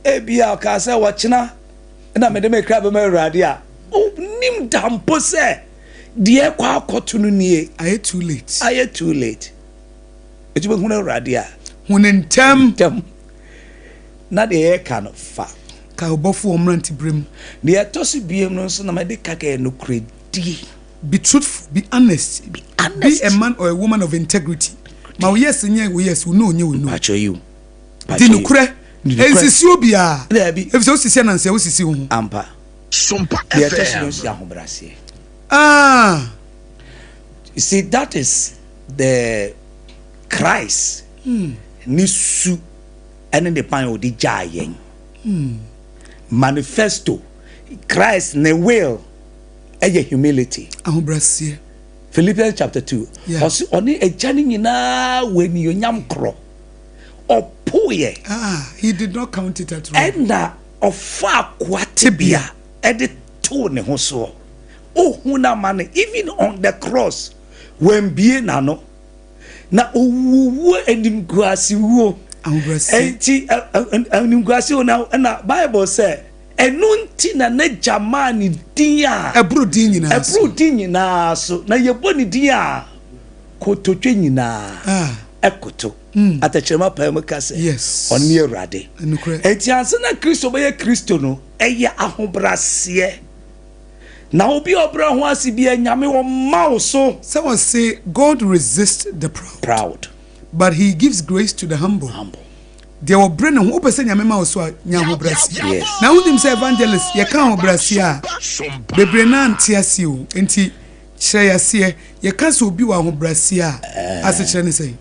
ebia ka say wo china na me de me kra be ma awurade a nim dampo se de kwa akoto no nie aye too late etu be hunu awurade a hunu ntam na de ka no fa ka obofo omranti brem de atosi biem no so na me de kaka no kredi be truthful be honest be a man or a woman of integrity ma yes nye we yes we no acho you di nukure ensisi obia if so sisi na nse osisi hu ampa SOMPA de atosi no si ahobrase you see that is the Christ nisu ene de pan odi jayen manifesto Christ ne will eye humility ahobrase Philippians chapter 2. Ɔsi ɔne agya ne nyinaa wɔ niyonyam korɔ. Ɔpoyɛ. He did not count it at all. Ɛna ɔfa akwatibia ɛde to ne ho soɔ. Ohun na ma ne even on the cross when bie na no na owuwu enimguasi wo. Enti enimguasi wo na Bible say enunti na jamani dia ebru din nyina so na yebo ni dia kototwe nyina ekoto atachema pa mu kase oni Awurade enti anse na Kristo be Kristo no eye ahobrase na obi obra ho asibia nyame wo mawo so. Someone say God resists the proud but he gives grace to the humble. There were brain who person nyame ma so nya ho brasi. Na who them say evangelist ye kan ho brasi a bebre na antiase o enti kire yase ye kan so obi wa ho brasi a ase kire ne say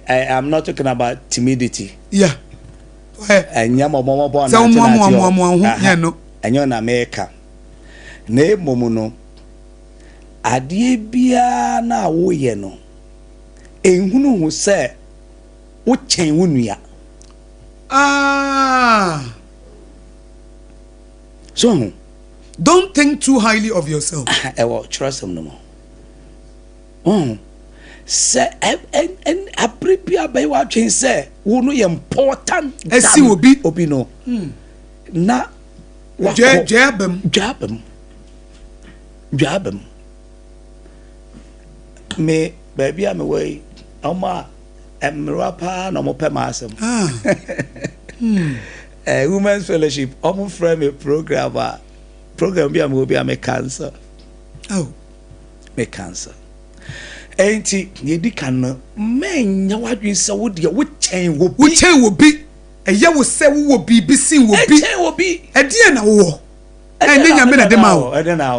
I'm not talking about timidity. Yeah. Nyama momo bo na so mo nya no enyo na meka na emomu no ade bia na wo ye no ehunu hu se wo chen wo nua. So don't think too highly of yourself. Well, trust him no more. Say and prepare by what you say. Wo no important. Esi obi no. Na jabem. Me baby am away. Oma MṟBORṟ no mo MgsmåBORṟ ASEM. Women's Fellowship omo frame a program bi am obi am cancer. Me cancer. Enti ye di kan no menya wadwen se wo de wo chen wo bi eye wo se wo bi sin wo bi chen wo bi e de na wo ene nyame na de ma wo e de na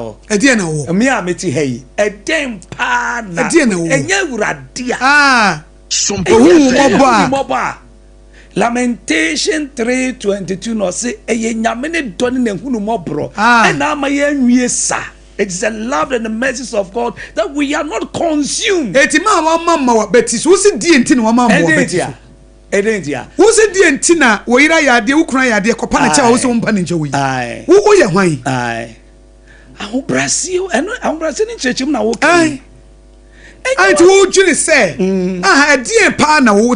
wo me a meti hey e den pa na enya Awurade a MŁBORṟ Lamentation 3:22 no say eye nyame ne do ne hunu MŁBORƆ e na ma ye nwie sa. It is the love and the mercies of God that we are not consumed. Etima mama betis wo se die enti na mama mo betis. Edentia. Wo se die enti na wo yira yade wo kran yade kopa na cha wo se wo mpa ne nche wo yi. Wo ye hwan? Ahobrasio ahobrasio ni chechim na wo kan. Anti wo dwene se die pa na wo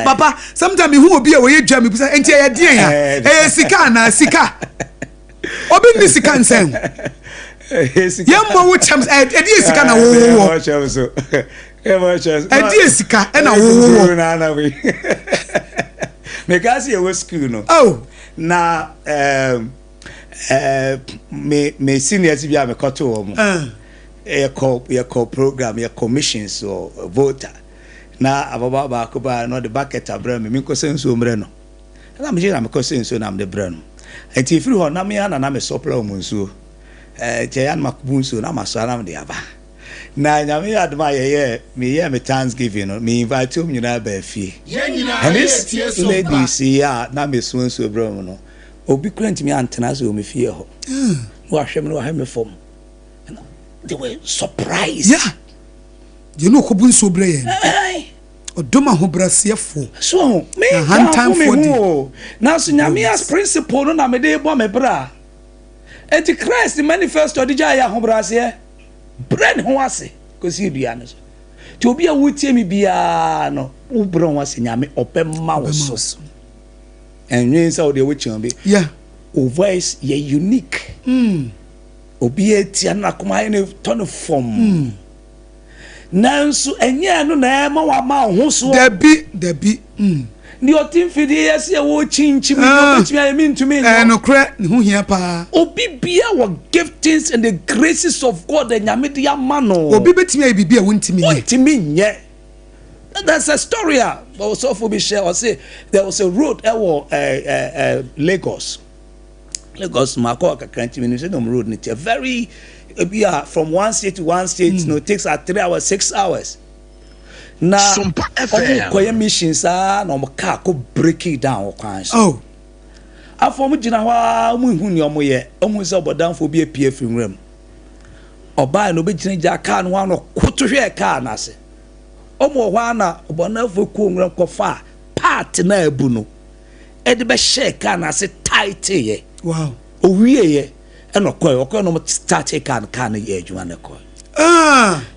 papa sometimes hu obi a wo ye dwa me bisa enti ye die ya. Sika na sika. Obi ni sika nsem. Yamma wo chams edi sika na wo edi sika na wo na we me kasi e wo school no na me seniors bi a me koto wo mo ye call program ye commissions so voter na ababa ba ko ba no the bucket abra me ko senso mre no na me jira me ko senso na me de bra no enti free ho na me ana na me sopla mo nsuo Jayan Makbunso na masana de aba na nyame adma ye me Thanksgiving no me invite you nyina ba fie and this lady see ya na me so bro no obi kwent me antena so me fie ho no ahwem no ha me fom they were surprised. Yeah, you know kobunso bre ye odoma ho brasiefo so me time for the now so nyame as principle no na me de bo me bra Antichrist the manifesto di jaya hobrase brand ho ase kosi dua no so ti obi a wutie mi bia no wo bro ho ase nyame opemma wo so enwen sa wo de wo chion bi o voice ye unique obi etia na kuma ene ton form nanso enye no na ma wa ma ho so debi ni otin fidi yes ye wo chinchim no betimi ayemi ntumi no kra hu hia pa obi bia wo giftings and the graces of God and nyame de amano obi betimi ay bibia wontimi nye. That's a story also for me share or say there was a road Lagos Mako Kakranti Ministry road it very from one state to one state no takes 3 hours 6 hours. Na SOMPA FM koye missions na mo car ko break it down kwan so afọ mo gina hwa mo hu ni omo ye omo se obodan fo bi apie finwram oba no be gyina car no ano koto hwe car na ase omo ho ana obonafo ku nwura kofa part na abu no e de be share car na ase tight ye wow owie ye e no koy no start car na ye adwuma na koy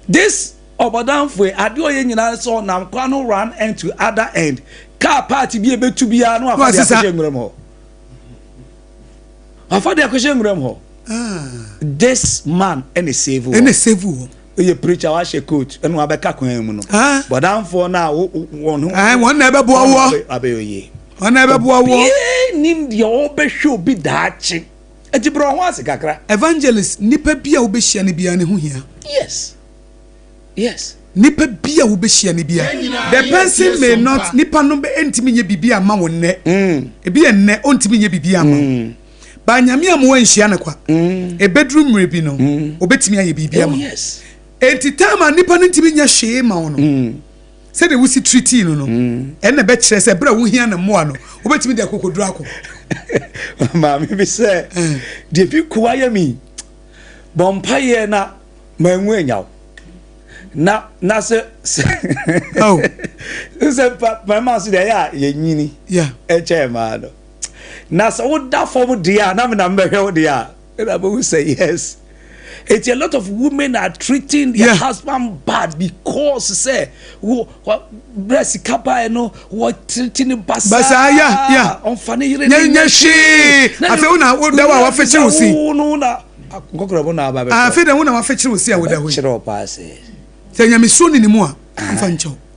this obodanfo ade oye nyina so nam kwa no run end to other end car part bi e betu bia no afa de akoshe nwura mo this man any save you preacher wa she coach enu abeka kwan mu no but am for na won na be boawo abeyoye won na be boawo nim de obehwe obi daachi ejibro ho ase kakra evangelist nipa bia obehia ne bia ne ho hia yes nipa bia obehia ne bia the person may not nipa no be entimi nye bibia ma won ne e bia ne ontimi nye bibia ma ba nyame am wan hia ne kwa e bedroom rebi no obetimi aye bibia ma yes enti time nipa no ntimi nya hwe ma wono se de wusi treaty no e na be kire se bra wo hia na mo ano obetimi de kokoduru akọ ma me be say de fi kuwa mi bompa ye na manwu enyaw na se oh se my man say ya ye nyini e che ma no na so wo da form dia na me na mbehwe wo dia and I will say yes. It's a lot of women are treating their husband bad because say breast kapa no what treating basa on funny nyashi afi una wo da wa fetche wo si no na kokoro bo na ba be afi da wo na wa fetche wo si a wo da ho chire o pass se nyame so ni mu a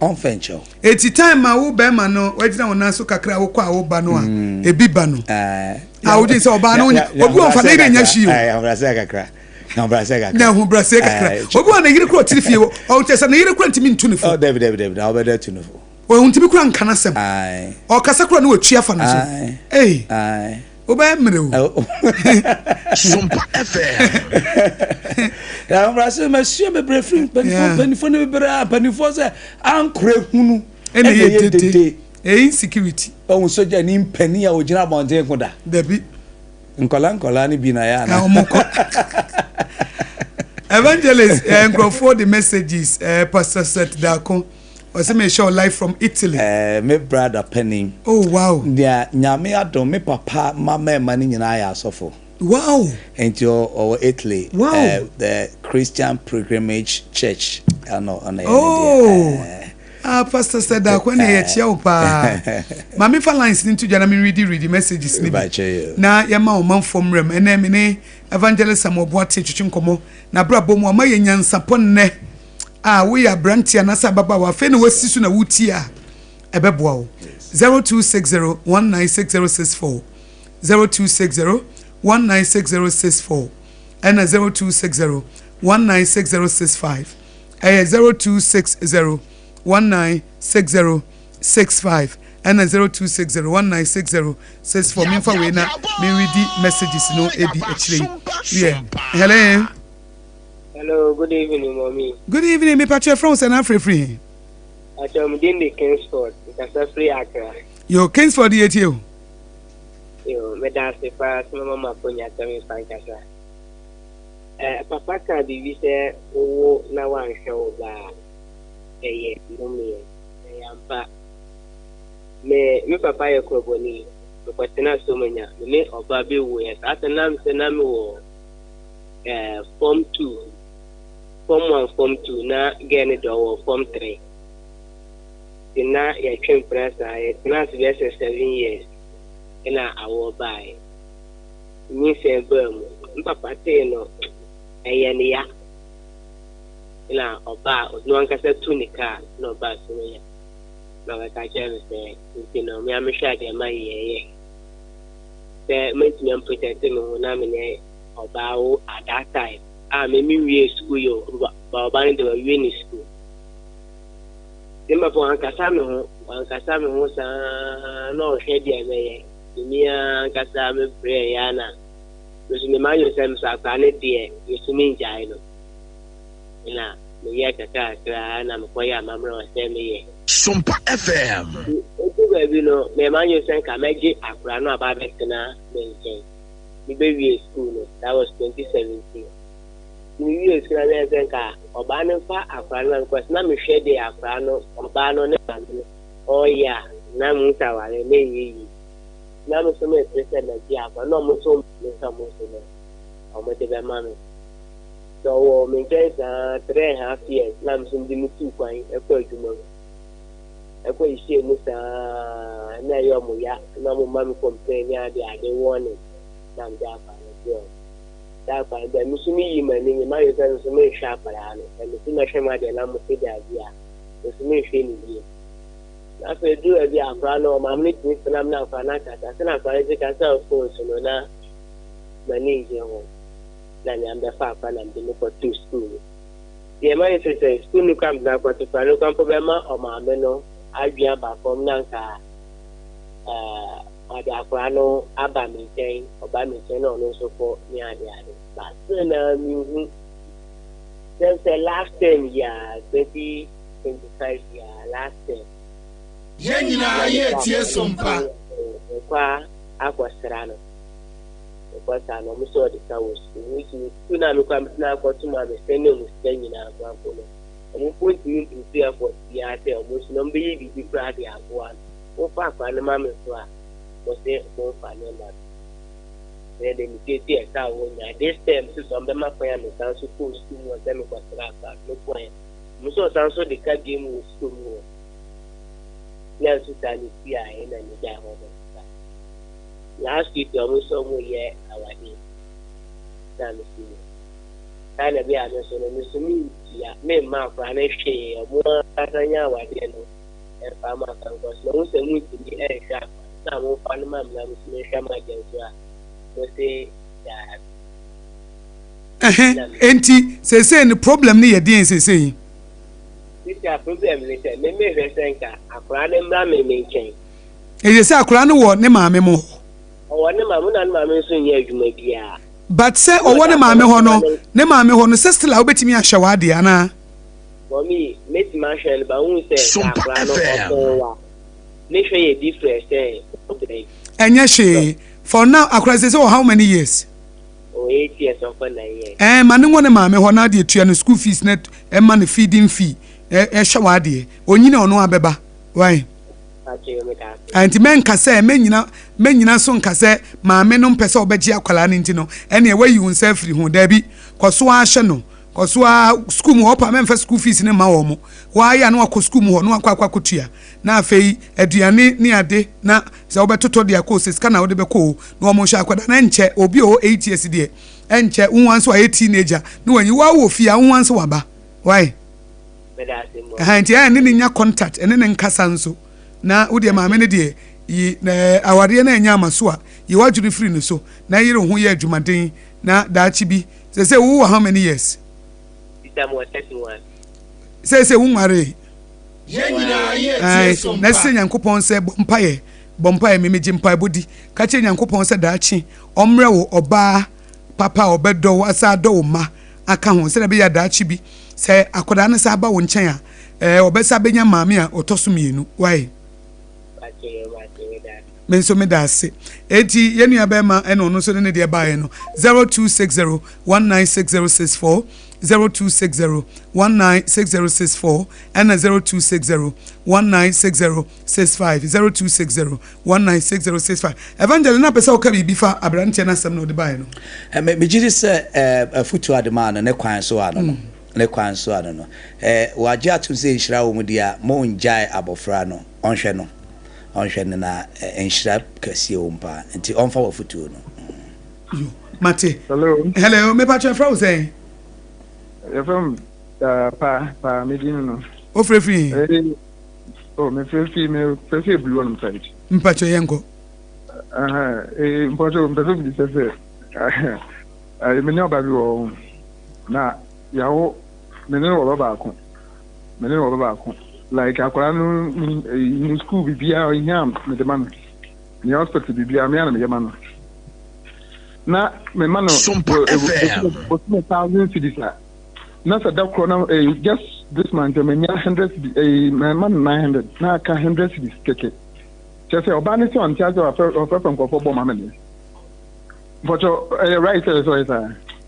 on fancho eti time ma wo be ma no wagina wo na so kakra wo kwa wo ba no a ebi ba no wo dey say oba no obi on funny nyashi o brasa kakra na brasa kakra obi wana yire kro tirifie o tesa na yire kro ntimi ntuni fo David na obeda tunu fo o ntimi kro nkana sem o kasa kro na watua fa no so oba mre o SOMPA FM na brasa monsieur me brefrin penifo ne bebra penifo se ankre hunu ene yedede insecurity o soja ni mpani a ogina bonten koda dabi nkola ni bi na ya na evangelist for the messages pastor set dako was me show live from Italy me brother Penny oh wow dia nyame adom me papa mama mani nyina ya asofo wow into Italy wow. The Christian Pilgrimage Church pastor said that when he chia opa mama fa lines into jana me read messages ni na ya ma o man from rem ene me ne evangelist M궈BORĥ twetwenkomo na brabo mu ama ye nyansapon ne we ya brantia na sababa wa fe ne wasisu na wuti a ebeboa wo 0260196064 0260196064 and 0260196065 0260196065 and 0260196064 me fa we na me read messages no ebi actually hello good evening mommy good evening me patch from San free I'm doing the Kingsford because I'm free Accra yo Kingsford yet you yo me dance fast mama ponya tami fankasa papa ka bi say owo na wan show ba mommy yamba me papa ye kroboni ko kwatena so manya me oba be wo yes atanam se na me wo form 2 form 1 form 2 na gene do form 3 na ya twem pressa ya class be 7 years ina awo bai ni se bam papa te no eyene ya ila oba no ankasa tunika no oba so ya na ka chere se no me amhwa de ma yeye se menti me protect no na me ne oba wo at that time me wie school yo ba oba ni de wie ni school demba fo ankasa me ho sa no hwede eme ni ankasa me pray ya na so me ma yo sem sa ka ne de yesu mi njai no ina me ya kaka na me koya mamro wa sem ye SOMPA FM o go bi no me ma yo sem ka meje akura no aba betina me nchen me be wie school no that was 2017 ni wi school na zenka oba ne fa akra na because na me hwe de akra no oba no ne ba no oh yeah na mu tawale me yi na no so me pressure na ji akra no mo so me so mo so no o mo de be ma me so me get 3.5 years na mo so ndi mu tu kwan e ko adwuma e ko ise mu sa na yo mo ya na mo ma me complain ya de ade warning na me ja fa no that by the Musumi Yimani, my friends may sharp and the Sinashama de la Musida, the Sumi Shini. After I do a dear Brano, my meeting for them now for Naka, I cannot find it as a phone, so no, my knees, then I'm the far and I'm the for 2 schools. The American says, school comes now for the Palo Campobema or Mameno, I be about from Nanka. The Aquano, Abba maintain, or by maintain, or no support near the other. But then, there's the last 10 years, 25 years, last 10. Yenina, yes, SOMPA. AKOSUA. Because I know so the cows, which is soon I come now for 2 months, sending in our grandfather. And we put you in fear for the idea of most number be proud of one. Oh, Papa, and the mamma. Was there more final that then they say a cow when this time to some of my family sounds supposed to was them was no point. So also the card game was school. Yes, to tell you, and the guy last week, almost somewhere here, our day. Time to see. Kind of be honest, and me, yeah, me, my friend, a more Tanzania, what you know, and Farmer was no so much to be a sharp. Na mo fa no mam na mo se hwa magenso a mo se ya enti say the problem ni ye din say this ya problem ni say me hwe senka akora ne mra me nchen e say akora no wo ne maame mo o ne maame na ne maame so ye adwuma bia but say o wo ne maame ho no say still a obetimi ahwe wa de ana mommy meti ma hwe ba hu say akora no make sure you different Enya she for now akora say how many years? 8 years or 9 years. Mane wona maame ho na de atua no school fees net ma ne feeding fee hwa de onyine ono abeba why anti men ka say menyina so nka say maame no mpese obegye akwala ne ntino ene e wayi unsa free ho da bi koso ahye no koso school mu hopa memfa school fees ne ma wo mo wa ya no akọ school mu ho no akwakotua na afei aduane ni ade na se obetoto de akọ sika na wo de beko na wo mo hwa akwada na nche obi o 8 years de enche unwanso a teenager na wanyi wa wo fia unwanso waba why anti ya ne nya contact ene ne nkasa nso na wo de maame ne de yi aware na enya amaso a yi wadwuri free no so na yire ho ye adwumaden na daachi bi say wo how many years? Say wo mare Yenina, yes, SOMPA. Na se Nyankopon se bompaye memeji mpaye bodi ka che Nyankopon se daachi omre wo oba papa obedo asa do ma aka ho se na be ya daachi bi se akoda na sa ba wo nchen a obesa benya maame a otoso mienu why menso me da se eti yenu ya be ma eno no so ne de ba ye no 0260196064 0260196064 and 0260196065 0260196065 Evangelina pesa okabi bifa abrante na sam no de bae no me gidi se afutu adema no ne kwan so ano ne kwan so ano no waje atu se nhira wo mu dia mo njai abofra no onhwe na nhira kase wo mpa nti onfa wo futu no yo mate hello me patch fra wo say from pa medino no o frefri me frefri blue on side mpacho yenko mpacho bi se me ne oba bi wo na yawo me ne wo ba ko like akwara no in school bibia o nyam me de man ni hospital bibia me ana me yama na me man no SOMPA FM 1000 cedis na sa da corner just this month me nya 100 my man 900 na ka 100 cedis keke just say oba ni se on charge of from ko for bomb man but right so is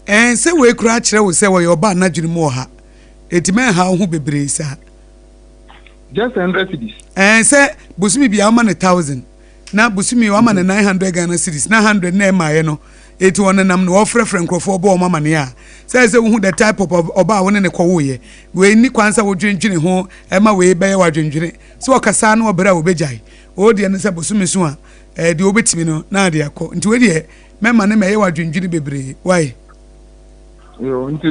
say we kura kire wo say we oba na dwene mu ha etimen ha ho bebre sa just 100 cedis say busumi bia ma na 1000 na busumi wa ma na 900 Ghana cedis na 100 na ma ye no eti won nam no ofrefre nkrofo oba o mama ne a say wo the type of oba won ne kwo wo ye we ni kwansa wo dwendwene ho e ma we be ye wa dwendwene so okasa na obra wo bejai o de ne say busumi so a de obetimi no na de akọ nti we de mema ne me ye wa dwendwene bebre why yo nti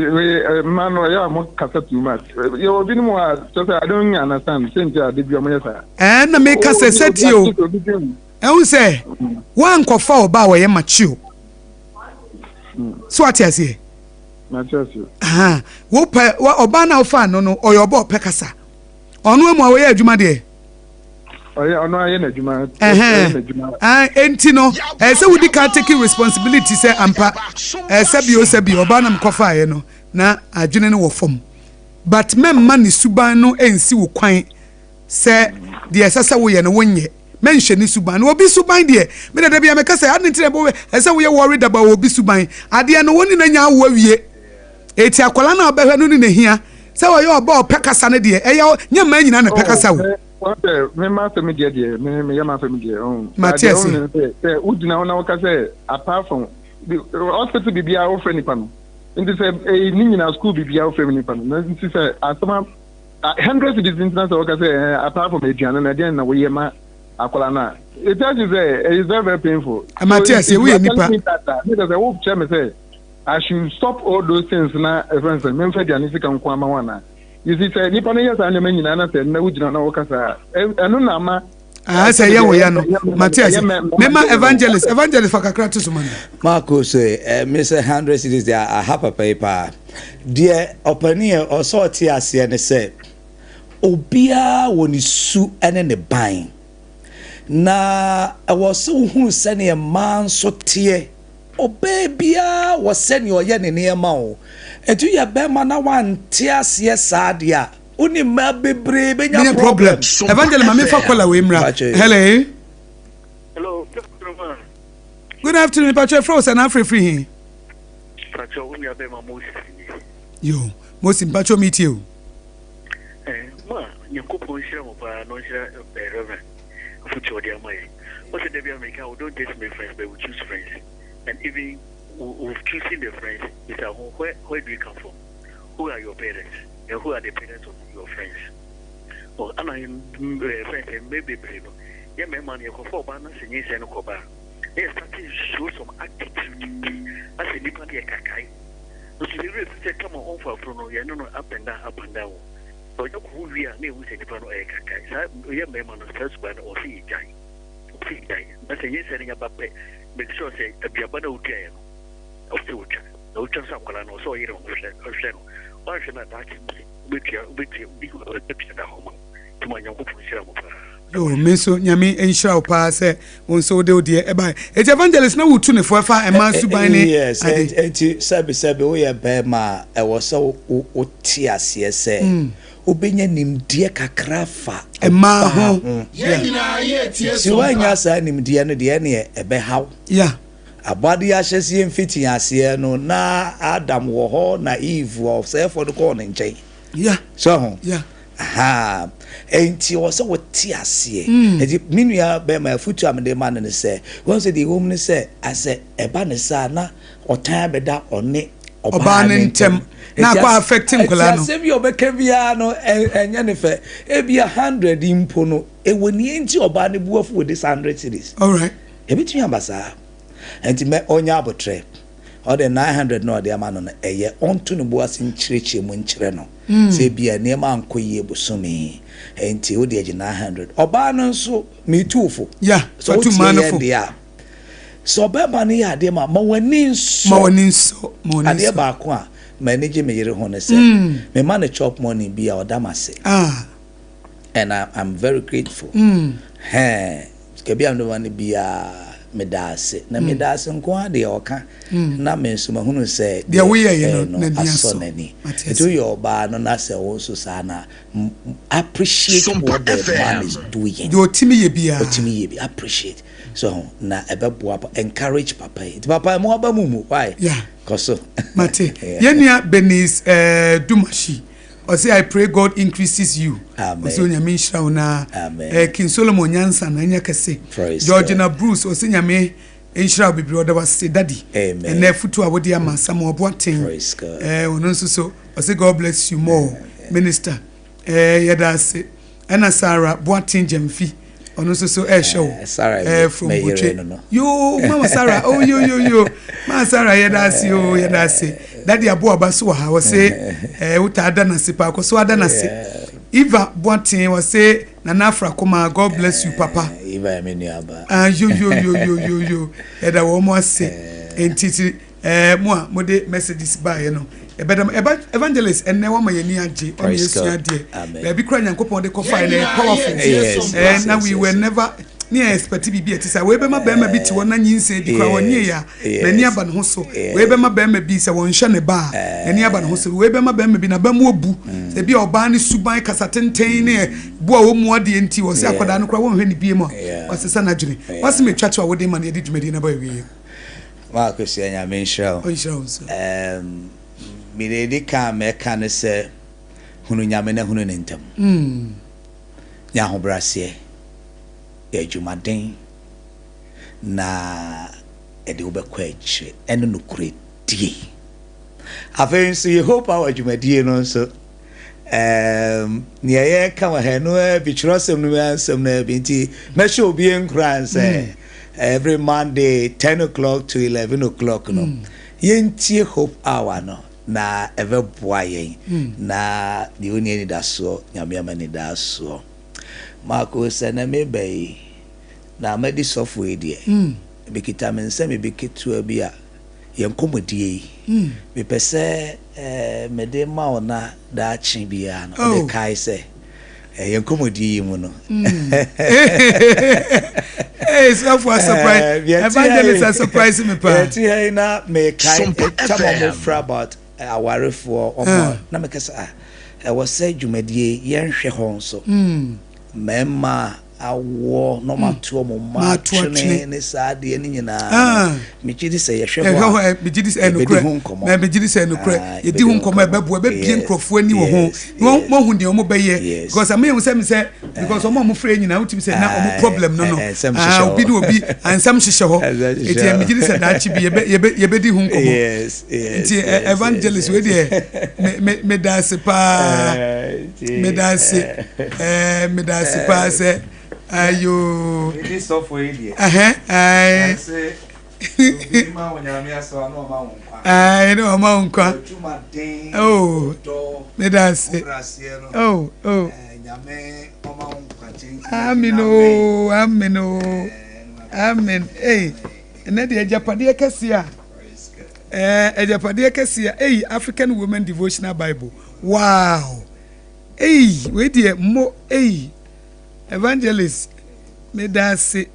man ya mo kasa too much yo bi no so I don't understand since I did your mother na me kasa setio who say one kofa oba wo ye macho so ati ase macho wo pa oba na ofa no no oyo oba opekasa onu emu awo ye adwuma de ono aye na adwuma enti no say we can take responsibility say ampa sebi oba na mkofa aye no na adwene ne wo fom but memma ni suban no ensi wo kwan say de sasa wo ye no wonye mention ni suban no obi suban de me da bia me kasa ade ntire bo say wo ye worried about obi suban ade no woni na nya wo awie eti akwala na obehwe no ni na hia say wo ye oba opekasa ne de nya ma nyina na pekasa wo me ma family there me ya ma family there Matthias udina ona o ka say apart from the hospital bibia o friend nipa no nti say ni nyina school bibia o friend nipa no nti say asama 100 citizens na o ka say apart from eduana na dia na we ye ma akola na it is very painful Matthias we nipa because I hope chairman say I should stop all those things na friends me mfa dia ni sika nko ama wana. You see, say, nipa ne yasa anyame nyina na say na wujina na wokasa. Eno na ma. Say ye wo ya no. Matthias, mema evangelist fakakra to sumanda. Marco say, me say 100 cities there I have a paper. Dear opinion or sorti ase ne say, obia woni su ene ne ban. Na awoso hu se ne man so tie. Obebia was send your yen in near mao. And to your bema na one tears yes sadia. Uni ma bebre benya problem. Evangelist mame fa call away mra. Hello. Hello. Good afternoon, Patrick Frost and free. Patrick, we are bema most. Yo, most Patrick meet you. Ma, you could push him over no reverend. For your money. What's the American? We don't just make friends, but we choose friends. And even with choosing the friends, it's a where do you come from? Who are your parents? And who are the parents of your friends? Well, and I friends and maybe yeah, my money for 4 banners and yes and coba. They start to show some attitude as a different kakai. So the real say come on for prono, you know, up and down. So who we are near with a different kakai. So yeah, my man first one or see guy. That's a yes setting up. Make sure say a biabana utia of the ucha. No chance of Colano, so you don't or sell. Why should not touch with your home to my young people? Oh, Meso Yami and Shao pass on so do dear. It's evangelist no tune for a man subani. Yes, and Sabi, we are Bema. I was so Utias, yes, Ubinya nim dear Kakrafa, a ma home. So I answer him dear near a behow. Yeah. A body ashes him fitting as here no na Adam war na Eve of self for the corner Jay. Yeah. So, yeah. Aha. And he was so what tears here. And it mean we are by my foot to the man and say, once the woman say, I said, a banisana or time that on it. Or banning tem. Now, quite affecting Colano. Save your Becaviano and Jennifer. It be 100 impono. It will need your body worth with this 100 cities. All right. A bit yambasa. And to make on your trip. Or the 900 no the man on a year on to the boas in church in Chireno. Say be a near man quay busumi. And till the age 900. Or banon so me too for. Yeah, so 2 man. So Bebani had them a morning so. And dear Bakwa, manage me your honor say. Me man chop money be our damase. And I'm very grateful. Hey, Kabian no one be a medase na medase nko ade oka na menso mahunu se de we ye no na aso nani eto yo ba no na se wo so sana appreciate what the man is doing do timi ye bia appreciate so na ebeboa encourage papa it papa mo ba mumu why yeah koso mate yenia benis dumashi or say I pray God increases you. Amen. So nyame nhyira una King Solomon nyansa na nya kese. Georgina Bruce or say nyame nhyira bibiri oda was daddy. Amen. And na futu awodi ama Samuel Boateng. Praise God. Ono so or say God bless you more. Minister. Yada say Anna Sarah Boateng Jemfi. Ono so show. Sarah from Buche. Yo Mama Sarah. Oh yo. Mama Sarah yada say Daddy Aboabaso ha was say uta adana se pa so adana se Eva Boateng was say Nana Frakoma God bless you papa Eva Eminiaba yo eda wo mo say entiti mo mode messages ba ye no evangelist enne wa ma yeni age on yesu ade e bi kra nyankopon de ko find powerful na we were never near expect bi ati say we be ma be ma bi ti wona nyinse bi kwa woni ya na ni aba ne ho so we be ma be ma bi say won hwe ne ba na ni aba ne ho so we be ma be ma bi na ba mu obu se bi oba ne suban kasatenten ne bo a wo mu ade enti wo se akoda no kra won hwe ne bi mo wo se sana dwene wo se me twato a wo de ma ne di dwumadi na ba wi wa ko se nya men show mi de ka me ka ne se hunu nyame na hunu ne ntam nya ho brase Jumaden na ede obekwa eche ene no kuredi afen so you hope our Jumadie no so ne ye ka wa he no bi chirosem no ansem na bi nti me show bi enkran say every Monday 10 o'clock to 11 o'clock no yentie hope hour no na eve boa yen na the oni ni daso nyame amani daso Marco sena me bay na medi software die be kita men se me be ketu abi a yen komodie me pese me de ma ona da chi bia no de kai se yen komodie mu no so for surprise evangelist surprise me pa ti hey na me kai tamo fra about aware for omo na me kasa was say Jumadie yen hwe ho so Mema awo no matuo mo matwene ne saade ni nyina me gidi se ye hwe me gidi se enokra me gidi se enokra ye di hu nkomo ebebo ebebie nkrofo ani wo ho mo hu de omo beye because am you say me say because omo frɛ nyina uti say na omo problem no obi do obi ansam hyehyɛ ho eti me gidi se da chi bi ye be di hu nkomo eti evangelist we de me da se pa me da se pa se ayo this software idea say ma wonya me aso no ma wonkwa no ma wonkwa oh me da say oh nyame ma wonkwa tin amen ene de ajapade kese a ajapade kese a African Women Devotional Bible wow we dey mo evangelist me da say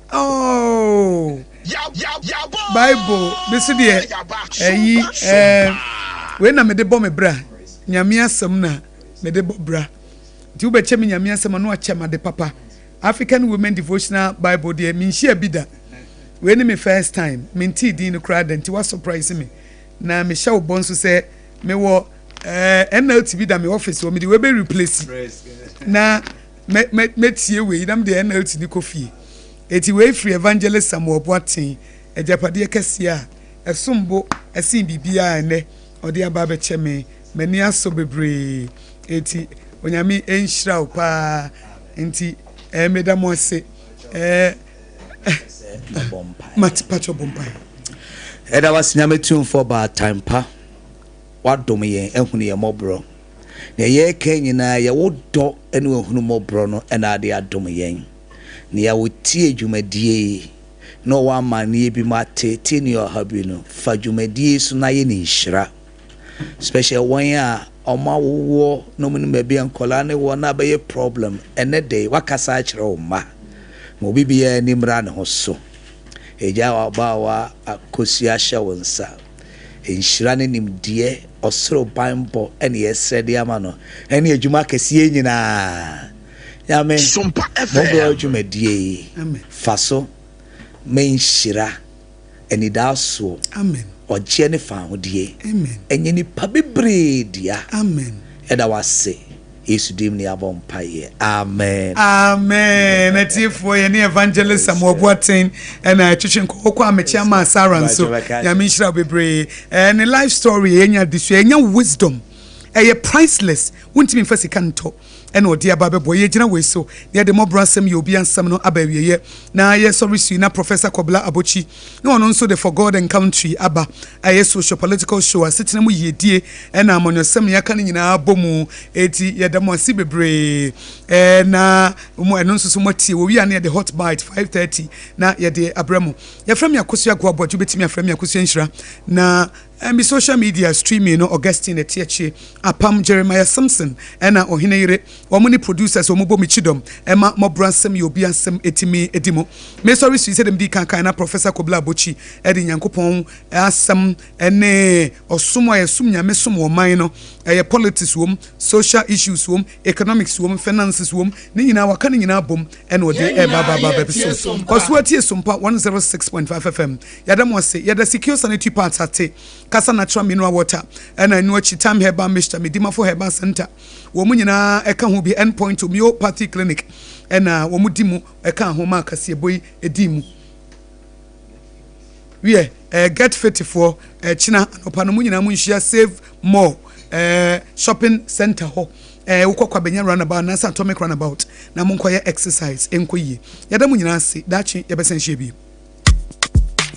Bible me se de we na me de bo me bra nyame asem na me de bo bra ti u be che me nyame asem no a che ma de papa African Women Devotional Bible de me nhia bi da we ni me first time me nti din no crowd and ti was surprise me na me sha obon so say me wo NLT bi da me office wo me de we be replace na me tie we nam de NLT ni kofi eti we free evangelist Samuel Boateng ejapade kese a esombo esin bibia ene ode aba be cheme mani aso bebre eti onyame enhyira pa enti medamo se matipacho bompai eda wasinyame tumfo ba time pa wadom yen ehunu ye mobro na ye kenyina ye wodo ene ehunu mobro no ena ade adom yen na ya wotie dwumadie no wa mane bi mate ni ohabi no fa dwumadie so na ye ni nhira special one a omawo no mu me bia nkola ne wo na be problem ene dey wakasa akire o ma mo bibia ni mra ne ho so eja wa bawa AKOSUA hye wo nsa enhyira ne nimdeɛ ɔsoro bambo ene yɛsrɛde ama no ene adwuma kɛseɛ nyinaa yame SOMPA M궈BORṟ adwumadie faso menhyira ene daso amen ɔgye ne fa hodie amen enye ni pabebre dia amen eda wase Yesu dim ni abompaye amen amen atiefo ye ne evangelist M궈BORṟ ASEM na twetwe nkoko amechia ma Sarah nso ya menhyira bebre ne life story enya disu enya wisdom priceless wontimi mfa sika nto ena odi ababebo ye gina we so ne de MĽBORṟ ASEM ye obi ansam no abawiye na ye sorry su na Professor Kobla Abochi na ono nso the for God and country aba aye social political show asetena mu yedie ena amonyosem ya kan nyina abomu eti ye de mo si bebre na mo eno nso so motie wo wi ane the hot bite 5:30 na ye de abramo ye frem ya AKOSUA gwabodju betimi afrem ya AKOSUA nhyira na and social media streaming no Augustine Etiache apam Jeremiah Simpson ena ohineyire omuni producers omubo michidom ema MĽBORṟ ASEM ye obi ansem etimi edimo me sorry su dem di kankan na Professor Kobla Abochi edi nyankopon asem ene osomo yesum nyame som wo man no politics wom social issues wom economics wom finances wom ni nyina waka ni nyina bom ena odi baba episode kosuati SOMPA 106.5 FM yadam wase yada secure sanitary parts ate kasa natural mineral water ena enu achi time herba Mr. Medima for herba center wo mu nyina eka ho bi endpoint homeopathy clinic ena wo mu dimu eka ho ma kase boy edimu we get fit for china anopa no mu nyina mu nhia save more shopping center ho ukokwa benya runabout na atomic runabout na monkoye exercise enkoyi yada mu nyina ase dachi yebesen hye bi